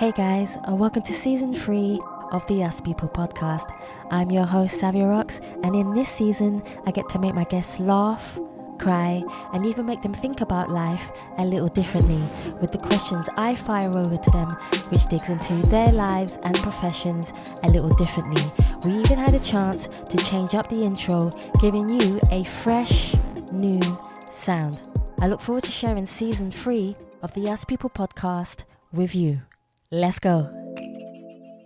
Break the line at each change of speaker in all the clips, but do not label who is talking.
Hey guys, and welcome to season 3 of the Us People podcast. I'm your host, Savia Rocks, and in this season, I get to make my guests laugh, cry, and even make them think about life a little differently with the questions I fire over to them, which digs into their lives and professions a little differently. We even had a chance to change up the intro, giving you a fresh, new sound. I look forward to sharing season 3 of the Us People podcast with you. Let's go.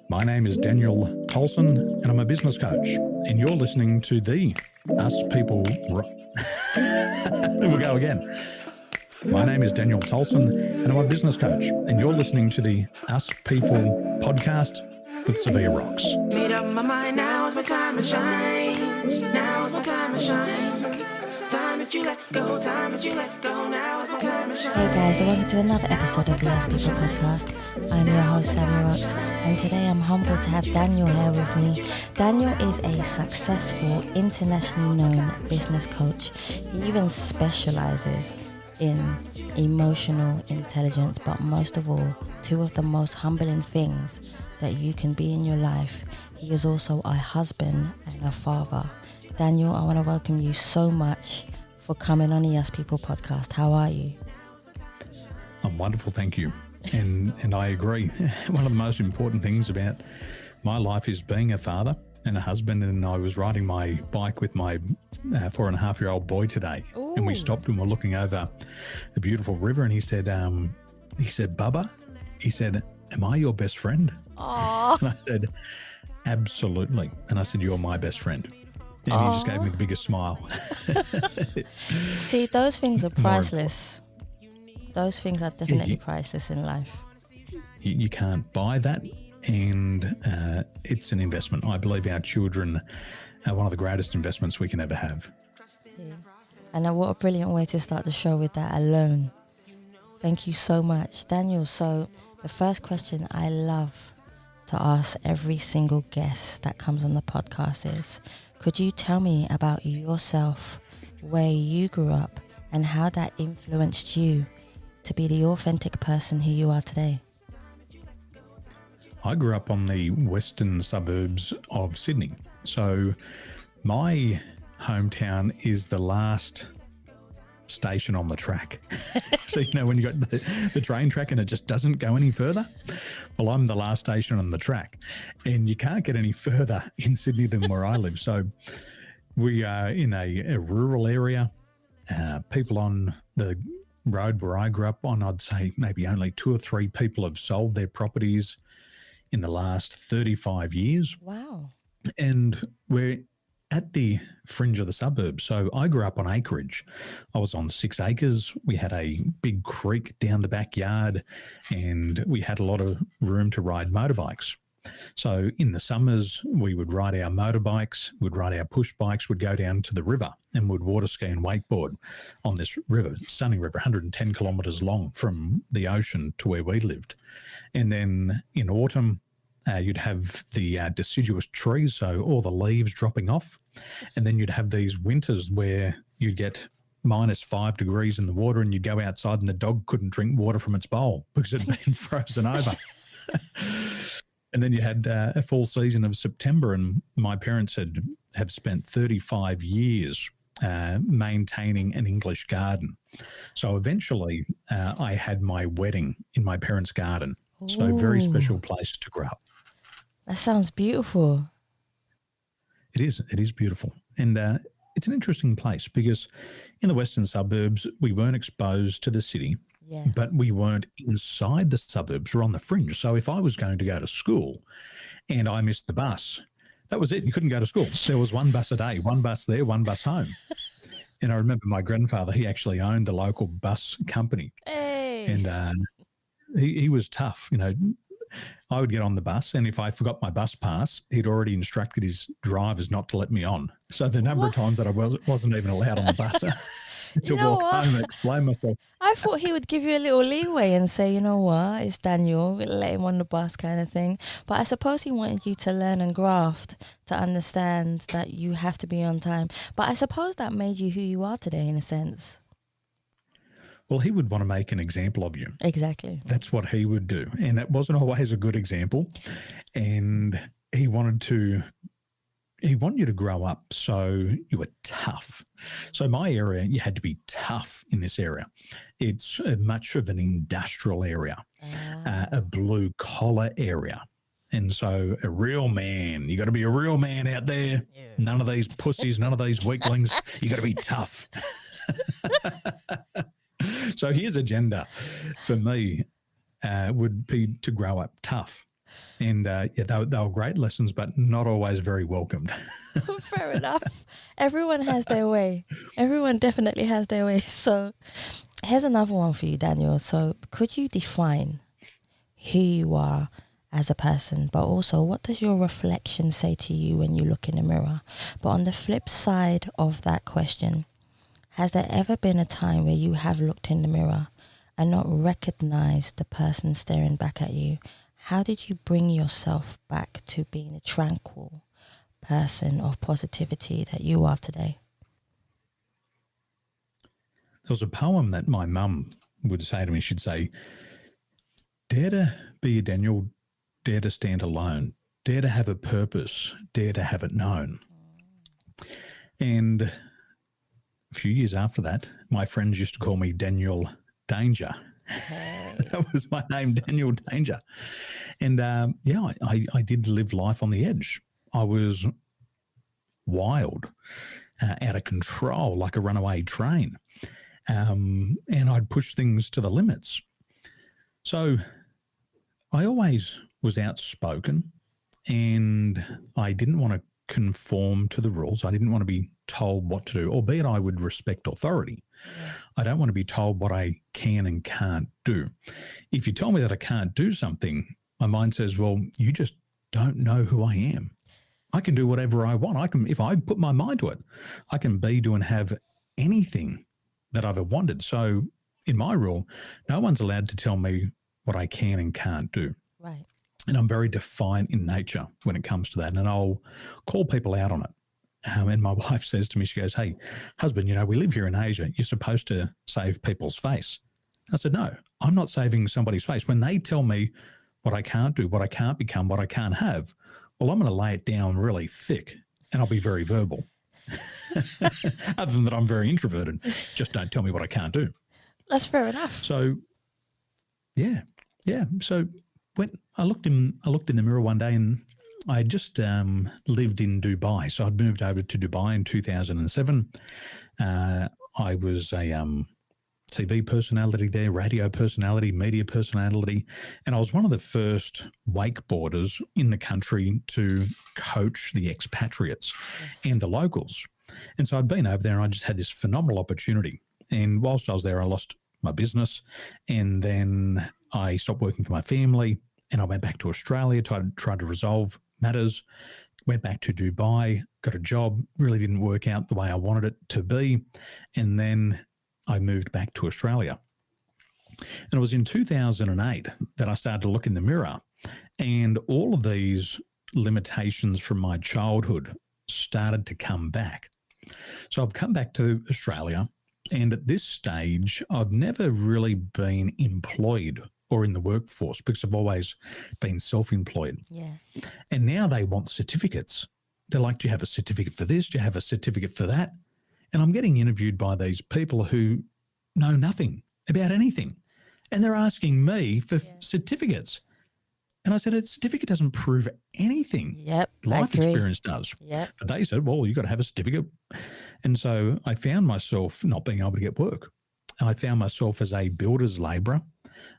My name is Daniel Tolson, and I'm a business coach. And you're listening to the Us People. We'll go again. My name is Daniel Tolson, and I'm a business coach. And you're listening to the Us People podcast with Savia Rocks.
Made up my mind, now is my time to shine. Now is my time to shine. Time that you let go, time that you let go. Now is my time to shine.
Hey guys, and welcome to another episode of the Us People podcast. I'm your host, Savia Rocks, and today I'm humbled to have Daniel here with me. Daniel is a successful, internationally known business coach. He even specializes in emotional intelligence, but most of all, two of the most humbling things that you can be in your life. He is also a husband and a father. Daniel, I want to welcome you so much for coming on the Yes People podcast. How are you?
I'm wonderful, thank you. And I agree. One of the most important things about my life is being a father and a husband. And I was riding my bike with my 4.5-year-old boy today. Ooh. And we stopped and we're looking over the beautiful river. And he said, Bubba, he said, am I your best friend?
Aww.
And I said, absolutely. And I said, you're my best friend. And he just gave me the biggest smile.
See, those things are priceless. Those things are definitely priceless in life.
You can't buy that, and it's an investment. I believe our children are one of the greatest investments we can ever have.
See. And what a brilliant way to start the show with that alone. Thank you so much, Daniel. So the first question I love to ask every single guest that comes on the podcast is, could you tell me about yourself, where you grew up, and how that influenced you to be the authentic person who you are today?
I grew up on the western suburbs of Sydney. So my hometown is the last station on the track. So, when you got the train track and it just doesn't go any further, well, I'm the last station on the track, and you can't get any further in Sydney than where I live. So we are in a rural area. People on the road where I grew up on, I'd say maybe only 2 or 3 people have sold their properties in the last 35 years.
Wow.
And we're at the fringe of the suburbs. So I grew up on acreage. I was on 6 acres. We had a big creek down the backyard, and we had a lot of room to ride motorbikes. So in the summers, we would ride our motorbikes, we'd ride our push bikes, we'd go down to the river and would water ski and wakeboard on this river, stunning river, 110 kilometres long from the ocean to where we lived. And then in autumn, you'd have the deciduous trees, so all the leaves dropping off. And then you'd have these winters where you'd get -5 degrees in the water, and you'd go outside and the dog couldn't drink water from its bowl because it had been frozen over. And then you had a full season of September, and my parents have spent 35 years maintaining an English garden. So eventually I had my wedding in my parents' garden. So a very special place to grow up.
That sounds beautiful.
It is beautiful. And it's an interesting place because in the western suburbs, we weren't exposed to the city.
Yeah.
But we weren't inside the suburbs. We're on the fringe. So if I was going to go to school and I missed the bus, that was it. You couldn't go to school. There was one bus a day, one bus there, one bus home. And I remember my grandfather, he actually owned the local bus company.
Hey.
And he was tough. I would get on the bus, and if I forgot my bus pass, he'd already instructed his drivers not to let me on. So the number of times that I wasn't even allowed on the bus to walk home and explain myself.
I thought he would give you a little leeway and say, you know what, it's Daniel, let him on the bus kind of thing. But I suppose he wanted you to learn and graft to understand that you have to be on time. But I suppose that made you who you are today in a sense.
Well, he would want to make an example of you.
Exactly.
That's what he would do. And that wasn't always a good example. And he wanted you to grow up so you were tough. So my area, you had to be tough in this area. It's much of an industrial area, a blue collar area. And so a real man, you got to be a real man out there. Yeah. None of these pussies, none of these weaklings. You got to be tough. So his agenda for me would be to grow up tough. And they were great lessons, but not always very welcomed.
Fair enough. Everyone has their way. Everyone definitely has their way. So here's another one for you, Daniel. So could you define who you are as a person, but also what does your reflection say to you when you look in the mirror? But on the flip side of that question, has there ever been a time where you have looked in the mirror and not recognized the person staring back at you? How did you bring yourself back to being a tranquil person of positivity that you are today?
There was a poem that my mum would say to me. She'd say, dare to be a Daniel, dare to stand alone, dare to have a purpose, dare to have it known. And a few years after that, my friends used to call me Daniel Danger. Hey. That was my name, Daniel Danger. And I did live life on the edge. I was wild, out of control, like a runaway train. And I'd push things to the limits. So I always was outspoken, and I didn't want to conform to the rules. I didn't want to be told what to do, albeit I would respect authority. Yeah. I don't want to be told what I can and can't do. If you tell me that I can't do something, my mind says, well, you just don't know who I am. I can do whatever I want. If I put my mind to it, I can be, do, and have anything that I've ever wanted. So in my rule, no one's allowed to tell me what I can and can't do.
Right.
And I'm very defiant in nature when it comes to that. And I'll call people out on it. And my wife says to me, she goes, hey, husband, we live here in Asia. You're supposed to save people's face. I said, no, I'm not saving somebody's face. When they tell me what I can't do, what I can't become, what I can't have, well, I'm going to lay it down really thick and I'll be very verbal. Other than that, I'm very introverted. Just don't tell me what I can't do.
That's fair enough.
So, yeah. So when I looked in the mirror one day, and I just lived in Dubai. So I'd moved over to Dubai in 2007. I was a TV personality there, radio personality, media personality, and I was one of the first wakeboarders in the country to coach the expatriates and the locals. And so I'd been over there, and I just had this phenomenal opportunity. And whilst I was there, I lost my business, and then I stopped working for my family, and I went back to Australia, tried to resolve matters, went back to Dubai, got a job, really didn't work out the way I wanted it to be, and then I moved back to Australia. And it was in 2008 that I started to look in the mirror, and all of these limitations from my childhood started to come back. So I've come back to Australia, and at this stage, I've never really been employed or in the workforce because I've always been self-employed.
Yeah.
And now they want certificates. They're like, do you have a certificate for this? Do you have a certificate for that? And I'm getting interviewed by these people who know nothing about anything. And they're asking me for certificates. And I said, a certificate doesn't prove anything.
Yep.
Life experience does.
Yep.
But they said, well, you've got to have a certificate. And so I found myself not being able to get work. I found myself as a builder's labourer.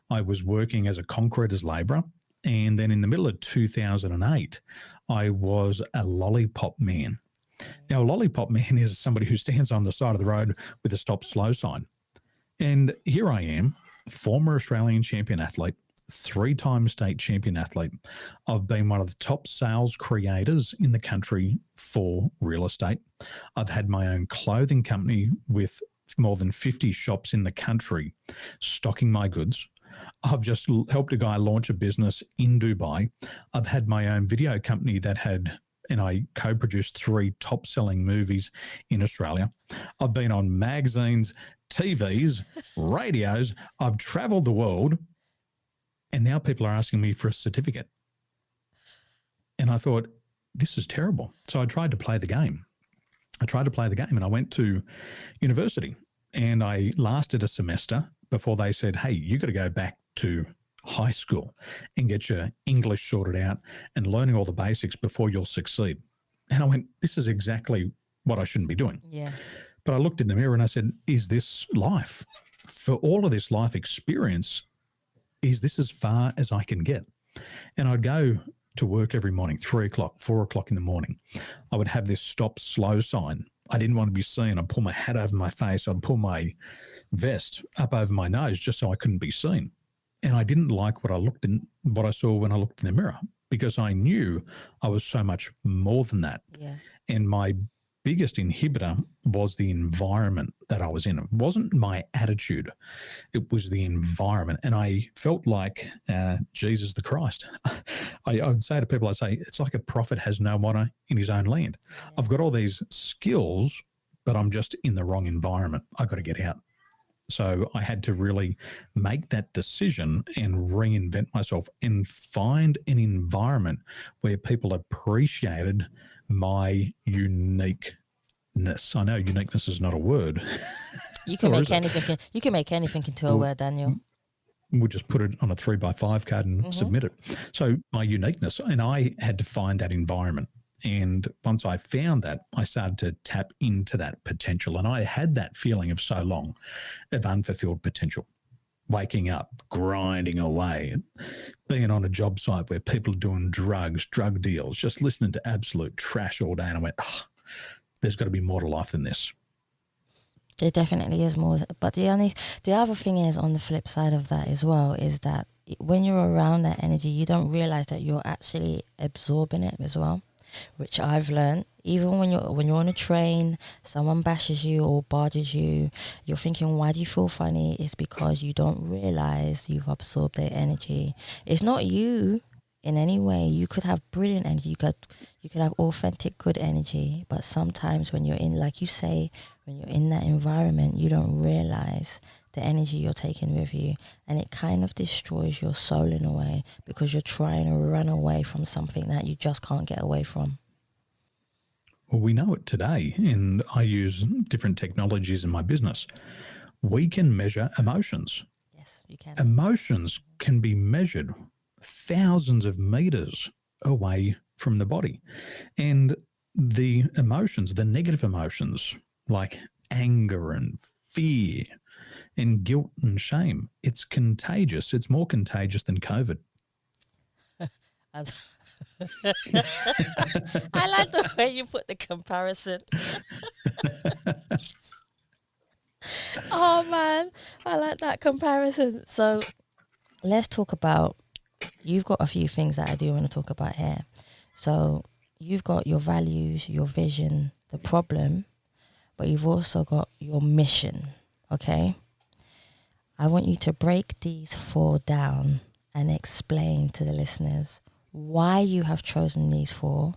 I was working as a concreter's labourer. And then in the middle of 2008, I was a lollipop man. Now, a lollipop man is somebody who stands on the side of the road with a stop slow sign. And here I am, former Australian champion athlete, 3-time state champion athlete. I've been one of the top sales creators in the country for real estate. I've had my own clothing company with more than 50 shops in the country stocking my goods. I've just helped a guy launch a business in Dubai. I've had my own video company and I co-produced 3 top-selling movies in Australia. I've been on magazines, TVs, radios. I've traveled the world, and now people are asking me for a certificate. And I thought, this is terrible. So I tried to play the game. And I went to university, and I lasted a semester before they said, hey, you got to go back to high school and get your English sorted out and learning all the basics before you'll succeed. And I went, this is exactly what I shouldn't be doing.
Yeah.
But I looked in the mirror and I said, is this life? For all of this life experience, is this as far as I can get? And I'd go to work every morning, 3 o'clock, 4 o'clock in the morning. I would have this stop slow sign. I didn't want to be seen. I'd pull my hat over my face. I'd pull my vest up over my nose just so I couldn't be seen. And I didn't like what I saw when I looked in the mirror, because I knew I was so much more than that.
Yeah.
And my biggest inhibitor was the environment that I was in. It wasn't my attitude. It was the environment. And I felt like Jesus the Christ. I would say to people, it's like a prophet has no honor in his own land. Yeah. I've got all these skills, but I'm just in the wrong environment. I've got to get out. So I had to really make that decision and reinvent myself and find an environment where people appreciated my uniqueness. I know uniqueness is not a word.
You can make anything. You can make anything into a word, Daniel.
We'll just put it on a 3x5 card and submit it. So my uniqueness, and I had to find that environment. And once I found that, I started to tap into that potential. And I had that feeling of so long of unfulfilled potential. Waking up, grinding away, being on a job site where people are doing drugs, drug deals, just listening to absolute trash all day. And I went, there's got to be more to life than this.
There definitely is more. But the other thing is, on the flip side of that as well, is that when you're around that energy, you don't realize that you're actually absorbing it as well, which I've learned. Even when you're on a train, someone bashes you or barges you, you're thinking, why do you feel funny? It's because you don't realize you've absorbed their energy. It's not you in any way. You could have brilliant energy. You could have authentic, good energy. But sometimes when you're in, like you say, when you're in that environment, you don't realize the energy you're taking with you, and it kind of destroys your soul in a way, because you're trying to run away from something that you just can't get away from.
Well, we know it today, and I use different technologies in my business. We can measure emotions.
Yes, you can.
Emotions can be measured thousands of meters away from the body. And the emotions, the negative emotions, like anger and fear and guilt and shame, it's contagious. It's more contagious than COVID.
I like the way you put the comparison. Oh man, I like that comparison. So let's talk about, you've got a few things that I do want to talk about here. So you've got your values, your vision, the problem, but you've also got your mission, okay? I want you to break these 4 down and explain to the listeners why you have chosen these 4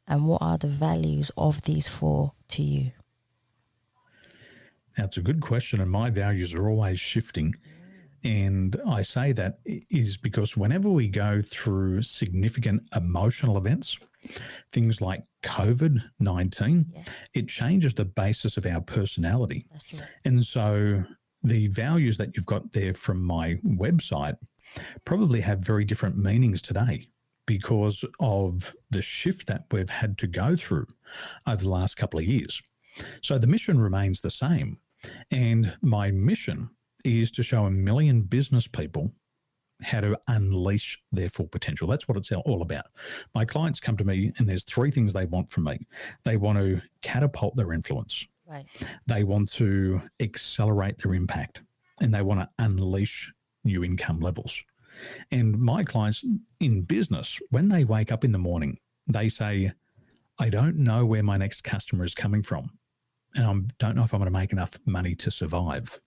and what are the values of these 4 to you.
That's a good question, and my values are always shifting. And I say that is because whenever we go through significant emotional events, things like COVID-19, it changes the basis of our personality.
That's true.
And so the values that you've got there from my website probably have very different meanings today because of the shift that we've had to go through over the last couple of years. So the mission remains the same. And my mission is to show 1 million business people how to unleash their full potential. That's what it's all about. My clients come to me and there's 3 things they want from me. They want to catapult their influence.
Right.
They want to accelerate their impact, and they want to unleash new income levels. And my clients in business, when they wake up in the morning, they say, I don't know where my next customer is coming from, and I don't know if I'm going to make enough money to survive.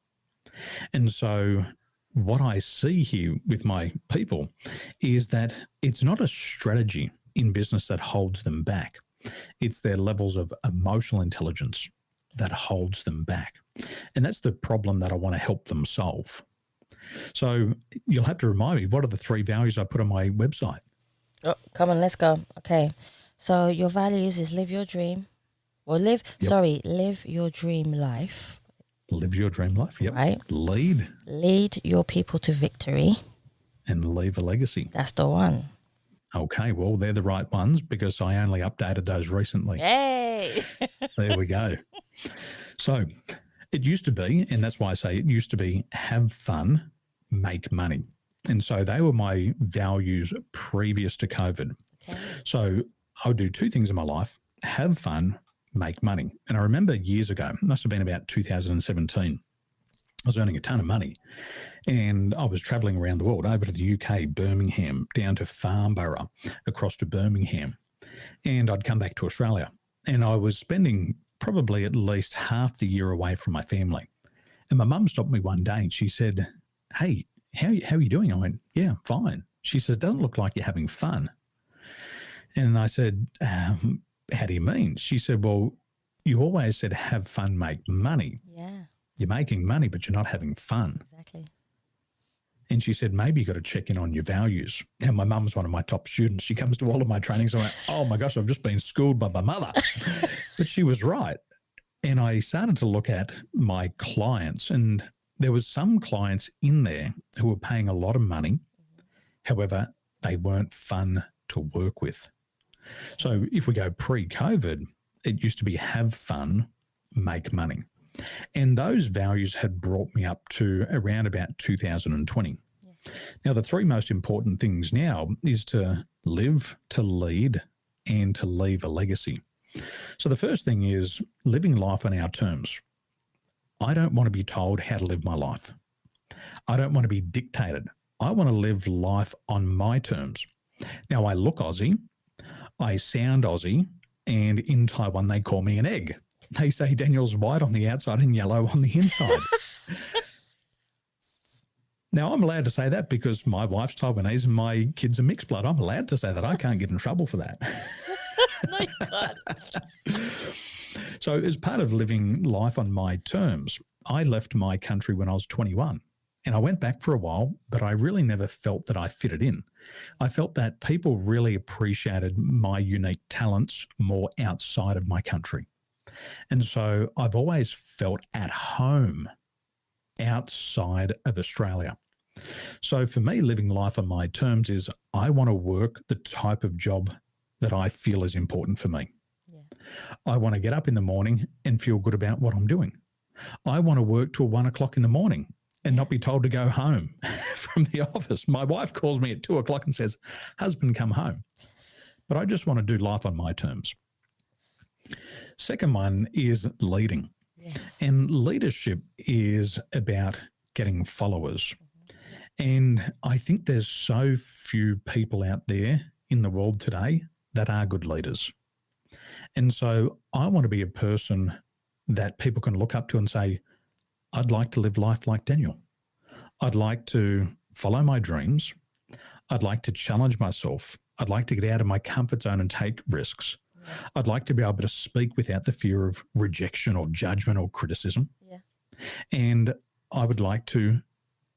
And so what I see here with my people is that it's not a strategy in business that holds them back. It's their levels of emotional intelligence that holds them back. And that's the problem that I want to help them solve. So you'll have to remind me, what are the 3 values I put on my website?
Oh, come on, let's go. Okay. So your values is live your dream. Or live your dream life.
Live your dream life. Yep.
Right.
Lead
your people to victory.
And leave a legacy.
That's the one.
Okay, well, they're the right ones because I only updated those recently.
Hey!
There we go. So it used to be, and that's why I say it used to be, have fun, make money. And so they were my values previous to COVID. Okay. So I would do 2 things in my life: have fun, make money. And I remember years ago, it must have been about 2017, I was earning a ton of money and I was traveling around the world, over to the UK, Birmingham, down to Farnborough, across to Birmingham. And I'd come back to Australia and I was spending probably at least half the year away from my family. And my mum stopped me one day and she said, "Hey, how are you doing?" I went, "Yeah, I'm fine." She says, "Doesn't look like you're having fun." And I said, "How do you mean?" She said, "Well, you always said have fun, make money.
Yeah.
You're making money, but you're not having fun."
Exactly.
And she said, "Maybe you got to check in on your values." And my mum's one of my top students. She comes to all of my trainings. I went, "Oh my gosh, I've just been schooled by my mother." But she was right. And I started to look at my clients, and there was some clients in there who were paying a lot of money. However, they weren't fun to work with. So if we go pre-COVID, it used to be have fun, make money. And those values had brought me up to around about 2020. Yeah. Now, the 3 most important things now is to live, to lead, and to leave a legacy. So the first thing is living life on our terms. I don't want to be told how to live my life. I don't want to be dictated. I want to live life on my terms. Now, I look Aussie, I sound Aussie, and in Taiwan, they call me an egg. They say Daniel's white on the outside and yellow on the inside. Now, I'm allowed to say that because my wife's Taiwanese and my kids are mixed blood. I'm allowed to say that. I can't get in trouble for that.
No, you can't.
So as part of living life on my terms, I left my country when I was 21. And I went back for a while, but I really never felt that I fitted in. I felt that people really appreciated my unique talents more outside of my country. And so I've always felt at home outside of Australia. So for me, living life on my terms is I want to work the type of job that I feel is important for me. Yeah. I want to get up in the morning and feel good about what I'm doing. I want to work till 1 o'clock in the morning and not be told to go home from the office. My wife calls me at 2 o'clock and says, "Husband, come home." But I just want to do life on my terms. Second one is leading. Yes. And leadership is about getting followers. Mm-hmm. And I think there's so few people out there in the world today that are good leaders. And so I want to be a person that people can look up to and say, "I'd like to live life like Daniel. I'd like to follow my dreams. I'd like to challenge myself. I'd like to get out of my comfort zone and take risks. Yeah. I'd like to be able to speak without the fear of rejection or judgment or criticism. Yeah. And I would like to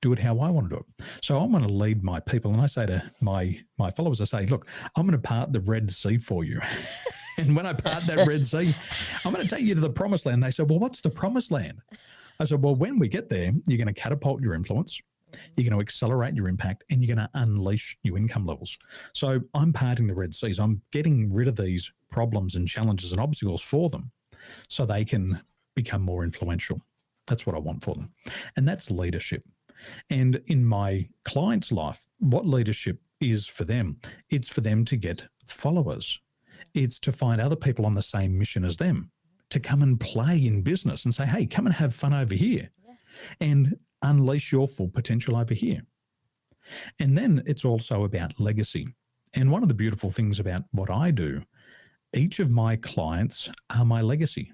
do it how I want to do it." So I'm going to lead my people. And I say to my followers, I say, "Look, I'm going to part the Red Sea for you." And when I part that Red Sea, I'm going to take you to the promised land. They said, "Well, what's the promised land?" I said, "Well, when we get there, you're going to catapult your influence. You're going to accelerate your impact, and you're going to unleash your income levels." So I'm parting the Red Seas. I'm getting rid of these problems and challenges and obstacles for them so they can become more influential. That's what I want for them. And that's leadership. And in my client's life, what leadership is for them, it's for them to get followers. It's to find other people on the same mission as them, to come and play in business and say, "Hey, come and have fun over here and unleash your full potential over here." And then it's also about legacy. And one of the beautiful things about what I do, each of my clients are my legacy.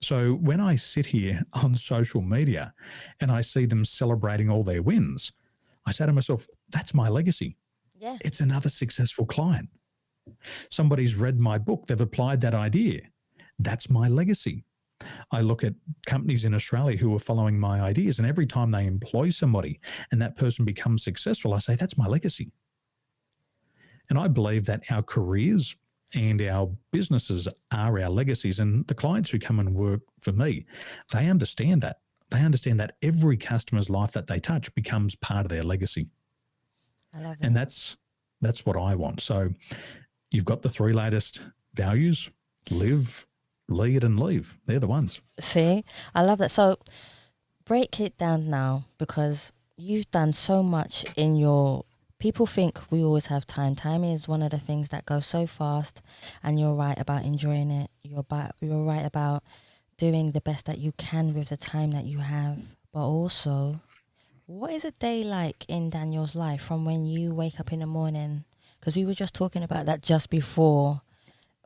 So when I sit here on social media and I see them celebrating all their wins, I say to myself, that's my legacy. Yeah. It's another successful client. Somebody's read my book. They've applied that idea. That's my legacy. I look at companies in Australia who are following my ideas, and every time they employ somebody and that person becomes successful, I say, that's my legacy. And I believe that our careers and our businesses are our legacies. And the clients who come and work for me, they understand that. They understand that every customer's life that they touch becomes part of their legacy.
I love that.
And that's what I want. So you've got the 3 latest values: live, lead, and leave. They're the ones.
See, I love that. So break it down now, because you've done so much in your... People think we always have time. Time is one of the things that goes so fast, and you're right about enjoying it. You're right about doing the best that you can with the time that you have. But also, what is a day like in Daniel's life from when you wake up in the morning? Because we were just talking about that just before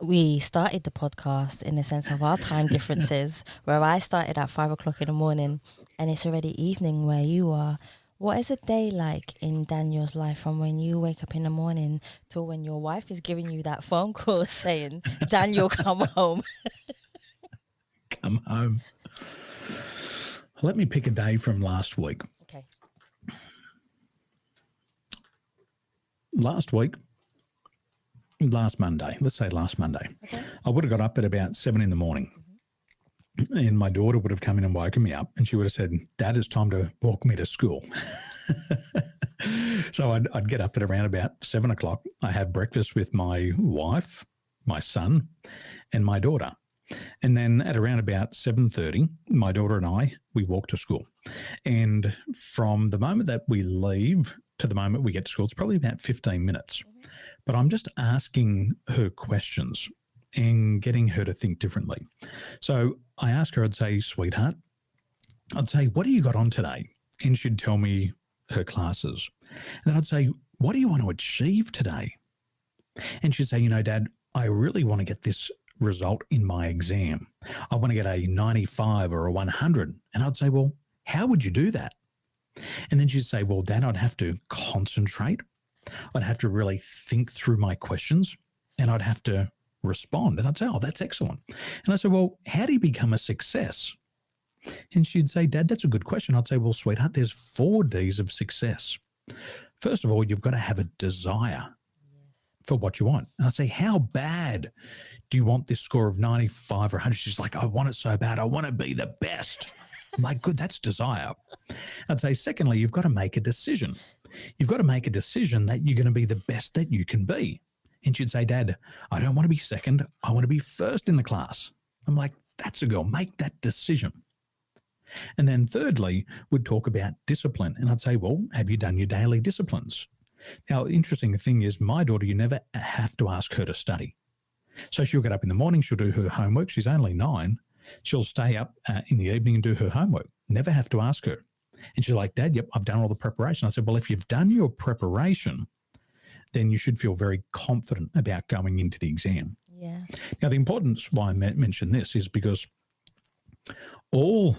we started the podcast, in the sense of our time differences, where I started at 5 o'clock in the morning and it's already evening where you are. What is a day like in Daniel's life from when you wake up in the morning to when your wife is giving you that phone call saying, Daniel, come home?
Come home. Let me pick a day from last week.
Okay.
Last Monday, let's say last Monday,
Okay.
I would have got up at about 7 in the morning. And my daughter would have come in and woken me up, and she would have said, Dad, it's time to walk me to school. So I'd get up at around about 7 o'clock. I had breakfast with my wife, my son, and my daughter. And then at around about 7:30, my daughter and I, we walk to school. And from the moment that we leave to the moment we get to school, it's probably about 15 minutes. But I'm just asking her questions and getting her to think differently. So I ask her, I'd say, sweetheart, I'd say, what do you got on today? And she'd tell me her classes. And then I'd say, what do you want to achieve today? And she'd say, Dad, I really want to get this result in my exam. I want to get a 95 or a 100. And I'd say, well, how would you do that? And then she'd say, well, Dad, I'd have to concentrate. I'd have to really think through my questions, and I'd have to respond. And I'd say, oh, that's excellent. And I said, well, how do you become a success? And she'd say, Dad, that's a good question. I'd say, well, sweetheart, there's 4 Ds of success. First of all, you've got to have a desire for what you want. And I say, how bad do you want this score of 95 or 100? She's like, I want it so bad. I want to be the best. I'm like, good, that's desire. I'd say, secondly, you've got to make a decision. You've got to make a decision that you're going to be the best that you can be. And she'd say, Dad, I don't want to be second. I want to be first in the class. I'm like, that's a girl. Make that decision. And then thirdly, we'd talk about discipline. And I'd say, well, have you done your daily disciplines? Now, interesting thing is my daughter, you never have to ask her to study. So she'll get up in the morning, she'll do her homework. She's only 9. She'll stay up in the evening and do her homework. Never have to ask her. And she's like, Dad, yep, I've done all the preparation. I said, well, if you've done your preparation, then you should feel very confident about going into the exam.
Yeah.
Now, the importance why I mention this is because all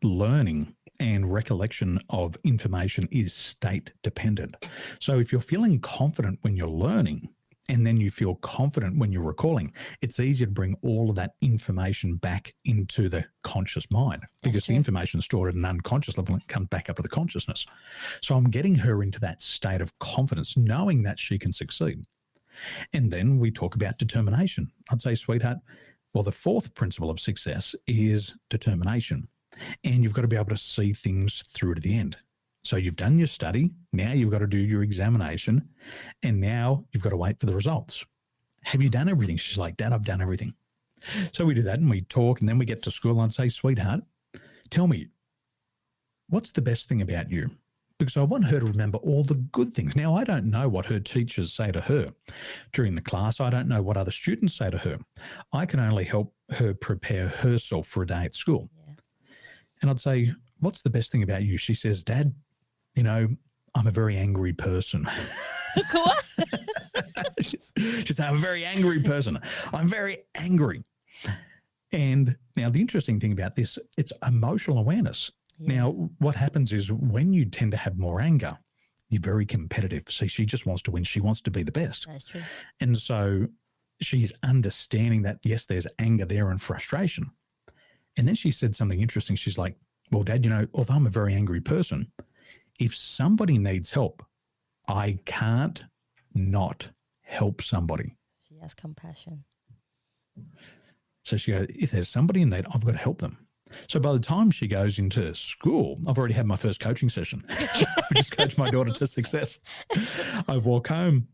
learning and recollection of information is state dependent. So if you're feeling confident when you're learning, and then you feel confident when you're recalling, it's easier to bring all of that information back into the conscious mind, because the information stored at an unconscious level comes back up to the consciousness. So I'm getting her into that state of confidence, knowing that she can succeed. And then we talk about determination. I'd say, sweetheart, well, the 4th principle of success is determination. And you've got to be able to see things through to the end. So you've done your study. Now you've got to do your examination. And now you've got to wait for the results. Have you done everything? She's like, Dad, I've done everything. So we do that and we talk, and then we get to school and I'd say, sweetheart, tell me, what's the best thing about you? Because I want her to remember all the good things. Now, I don't know what her teachers say to her during the class. I don't know what other students say to her. I can only help her prepare herself for a day at school. Yeah. And I'd say, what's the best thing about you? She says, Dad, I'm a very angry person.
What?
She said, I'm a very angry person. I'm very angry. And now the interesting thing about this, it's emotional awareness. Yeah. Now, what happens is when you tend to have more anger, you're very competitive. See, she just wants to win. She wants to be the best.
That's true.
And so she's understanding that, yes, there's anger there and frustration. And then she said something interesting. She's like, well, Dad, although I'm a very angry person, if somebody needs help, I can't not help somebody.
She has compassion.
So she goes, if there's somebody in need, I've got to help them. So by the time she goes into school, I've already had my first coaching session. I just coached my daughter to success. I walk home,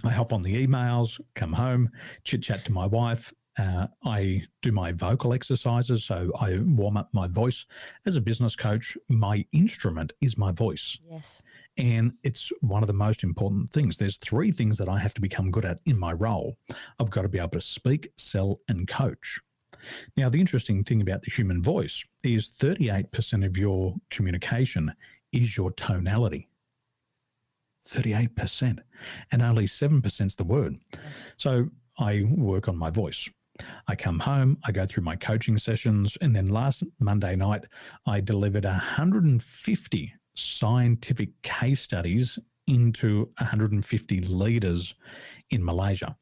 I hop on the emails, come home, chit-chat to my wife. I do my vocal exercises, so I warm up my voice. As a business coach, my instrument is my voice.
Yes.
And it's one of the most important things. There's 3 things that I have to become good at in my role. I've got to be able to speak, sell, and coach. Now, the interesting thing about the human voice is 38% of your communication is your tonality. 38%. And only 7% is the word.
Yes.
So I work on my voice. I come home, I go through my coaching sessions, and then last Monday night, I delivered 150 scientific case studies into 150 leaders in Malaysia.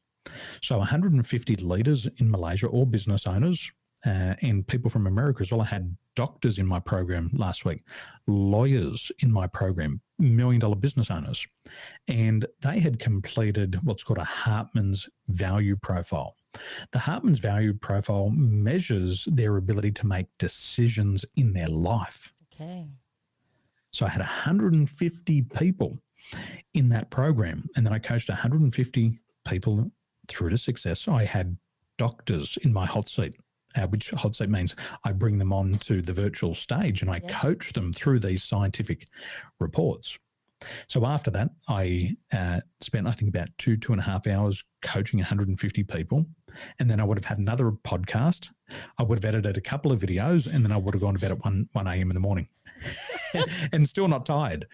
So 150 leaders in Malaysia, all business owners and people from America as well. I had doctors in my program last week, lawyers in my program, $1 million business owners, and they had completed what's called a Hartman's value profile. The Hartman's value profile measures their ability to make decisions in their life.
Okay.
So I had 150 people in that program, and then I coached 150 people through to success. So I had doctors in my hot seat, which hot seat means I bring them on to the virtual stage and I coach them through these scientific reports. So after that, I spent, I think, about 2.5 hours coaching 150 people. And then I would have had another podcast. I would have edited a couple of videos, and then I would have gone to bed at 1 a.m. in the morning and still not tired,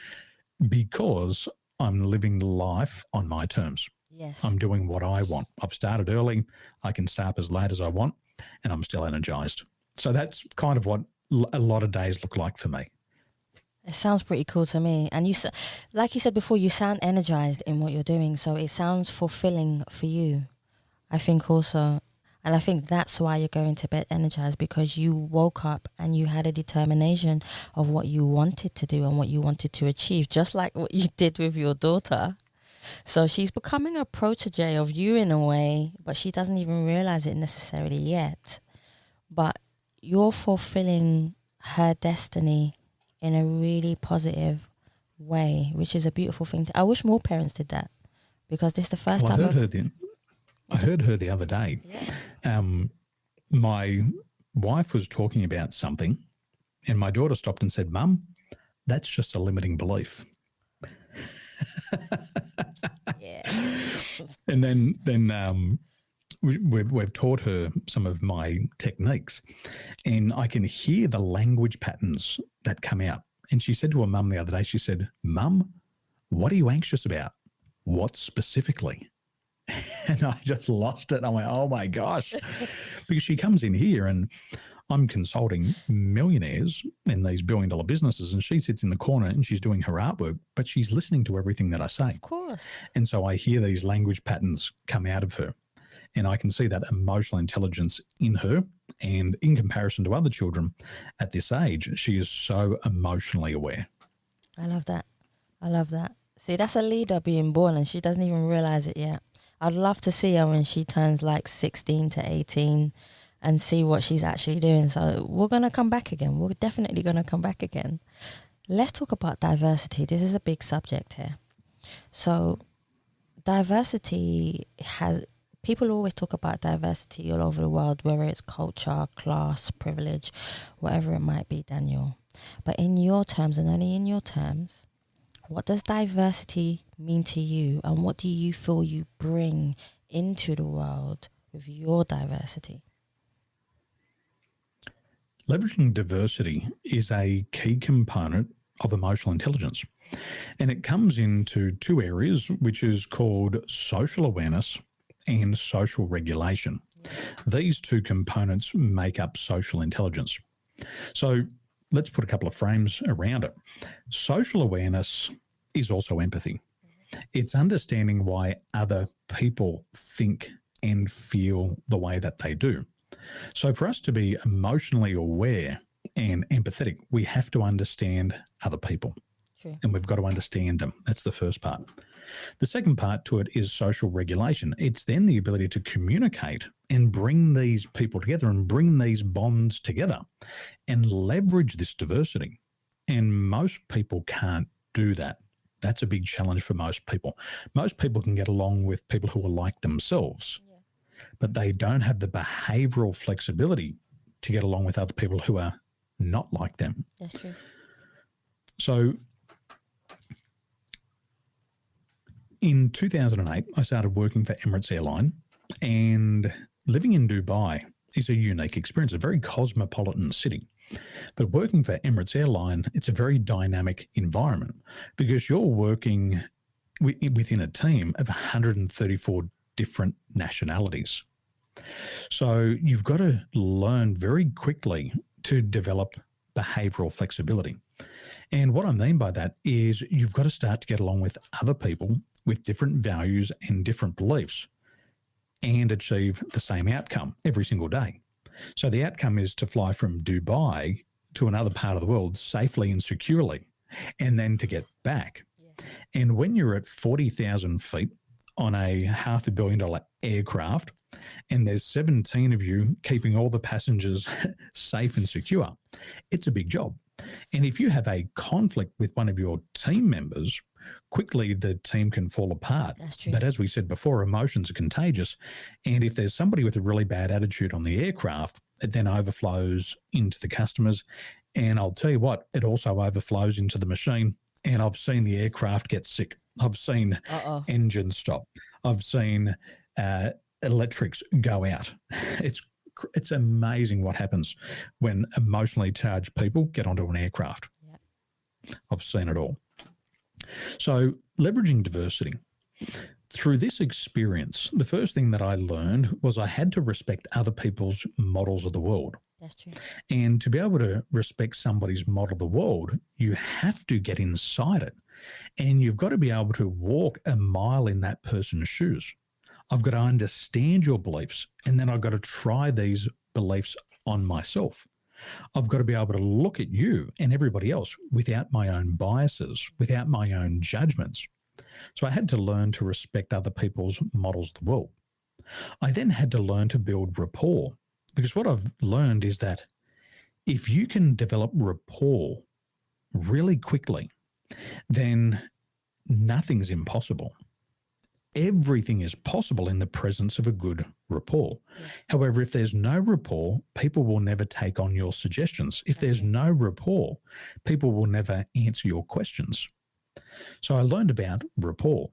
because I'm living life on my terms.
Yes.
I'm doing what I want. I've started early. I can start as late as I want, and I'm still energized. So that's kind of what a lot of days look like for me.
It sounds pretty cool to me. And you, like you said before, you sound energized in what you're doing. So it sounds fulfilling for you, I think also. And I think that's why you're going to bed energized, because you woke up and you had a determination of what you wanted to do and what you wanted to achieve, just like what you did with your daughter. So she's becoming a protege of you in a way, but she doesn't even realize it necessarily yet. But you're fulfilling her destiny in a really positive way, which is a beautiful thing. I wish more parents did that, because this is the first time.
I heard her the other day. Yeah. My wife was talking about something, and my daughter stopped and said, "Mum, that's just a limiting belief."
Yeah.
And then we've taught her some of my techniques, and I can hear the language patterns that come out. And she said to her mum the other day, she said, "Mum, what are you anxious about? What specifically?" And I just lost it. I went, oh my gosh, because she comes in here and I'm consulting millionaires in these $1 billion businesses, and she sits in the corner and she's doing her artwork, but she's listening to everything that I say.
Of course.
And so I hear these language patterns come out of her, and I can see that emotional intelligence in her. And in comparison to other children at this age, she is so emotionally aware.
I love that. I love that. See, that's a leader being born, and she doesn't even realize it yet. I'd love to see her when she turns like 16 to 18 and see what she's actually doing. So we're going to come back again. We're definitely going to come back again. Let's talk about diversity. This is a big subject here. So diversity people always talk about diversity all over the world, whether it's culture, class, privilege, whatever it might be, Daniel. But in your terms, and only in your terms, what does diversity mean to you, and what do you feel you bring into the world with your diversity?
Leveraging diversity is a key component of emotional intelligence, and it comes into 2 areas, which is called social awareness and social regulation. These 2 components make up social intelligence. So let's put a couple of frames around it. Social awareness is also empathy. It's understanding why other people think and feel the way that they do. So for us to be emotionally aware and empathetic, we have to understand other people.
True.
And we've got to understand them. That's the first part. The second part to it is social regulation. It's then the ability to communicate and bring these people together and bring these bonds together and leverage this diversity. And most people can't do that. That's a big challenge for most people. Most people can get along with people who are like themselves, but they don't have the behavioral flexibility to get along with other people who are not like them.
That's true.
So in 2008, I started working for Emirates Airline, and living in Dubai is a unique experience, a very cosmopolitan city. But working for Emirates Airline, it's a very dynamic environment because you're working within a team of 134 different nationalities. So you've got to learn very quickly to develop behavioral flexibility. And what I mean by that is you've got to start to get along with other people with different values and different beliefs and achieve the same outcome every single day. So the outcome is to fly from Dubai to another part of the world safely and securely, and then to get back. Yeah. And when you're at 40,000 feet on a $500 million aircraft, and there's 17 of you keeping all the passengers safe and secure, it's a big job. And if you have a conflict with one of your team members, quickly the team can fall apart.
That's true.
But as we said before, emotions are contagious. And if there's somebody with a really bad attitude on the aircraft, it then overflows into the customers. And I'll tell you what, it also overflows into the machine. And I've seen the aircraft get sick. I've seen engines stop. I've seen electrics go out. It's amazing what happens when emotionally charged people get onto an aircraft. Yep. I've seen it all. So leveraging diversity. Through this experience, the first thing that I learned was I had to respect other people's models of the world.
That's true.
And to be able to respect somebody's model of the world, you have to get inside it. And you've got to be able to walk a mile in that person's shoes. I've got to understand your beliefs, and then I've got to try these beliefs on myself. I've got to be able to look at you and everybody else without my own biases, without my own judgments. So I had to learn to respect other people's models of the world. I then had to learn to build rapport, because what I've learned is that if you can develop rapport really quickly, then nothing's impossible. Everything is possible in the presence of a good rapport. Yeah. However, if there's no rapport, people will never take on your suggestions. If there's no rapport, people will never answer your questions. So I learned about rapport.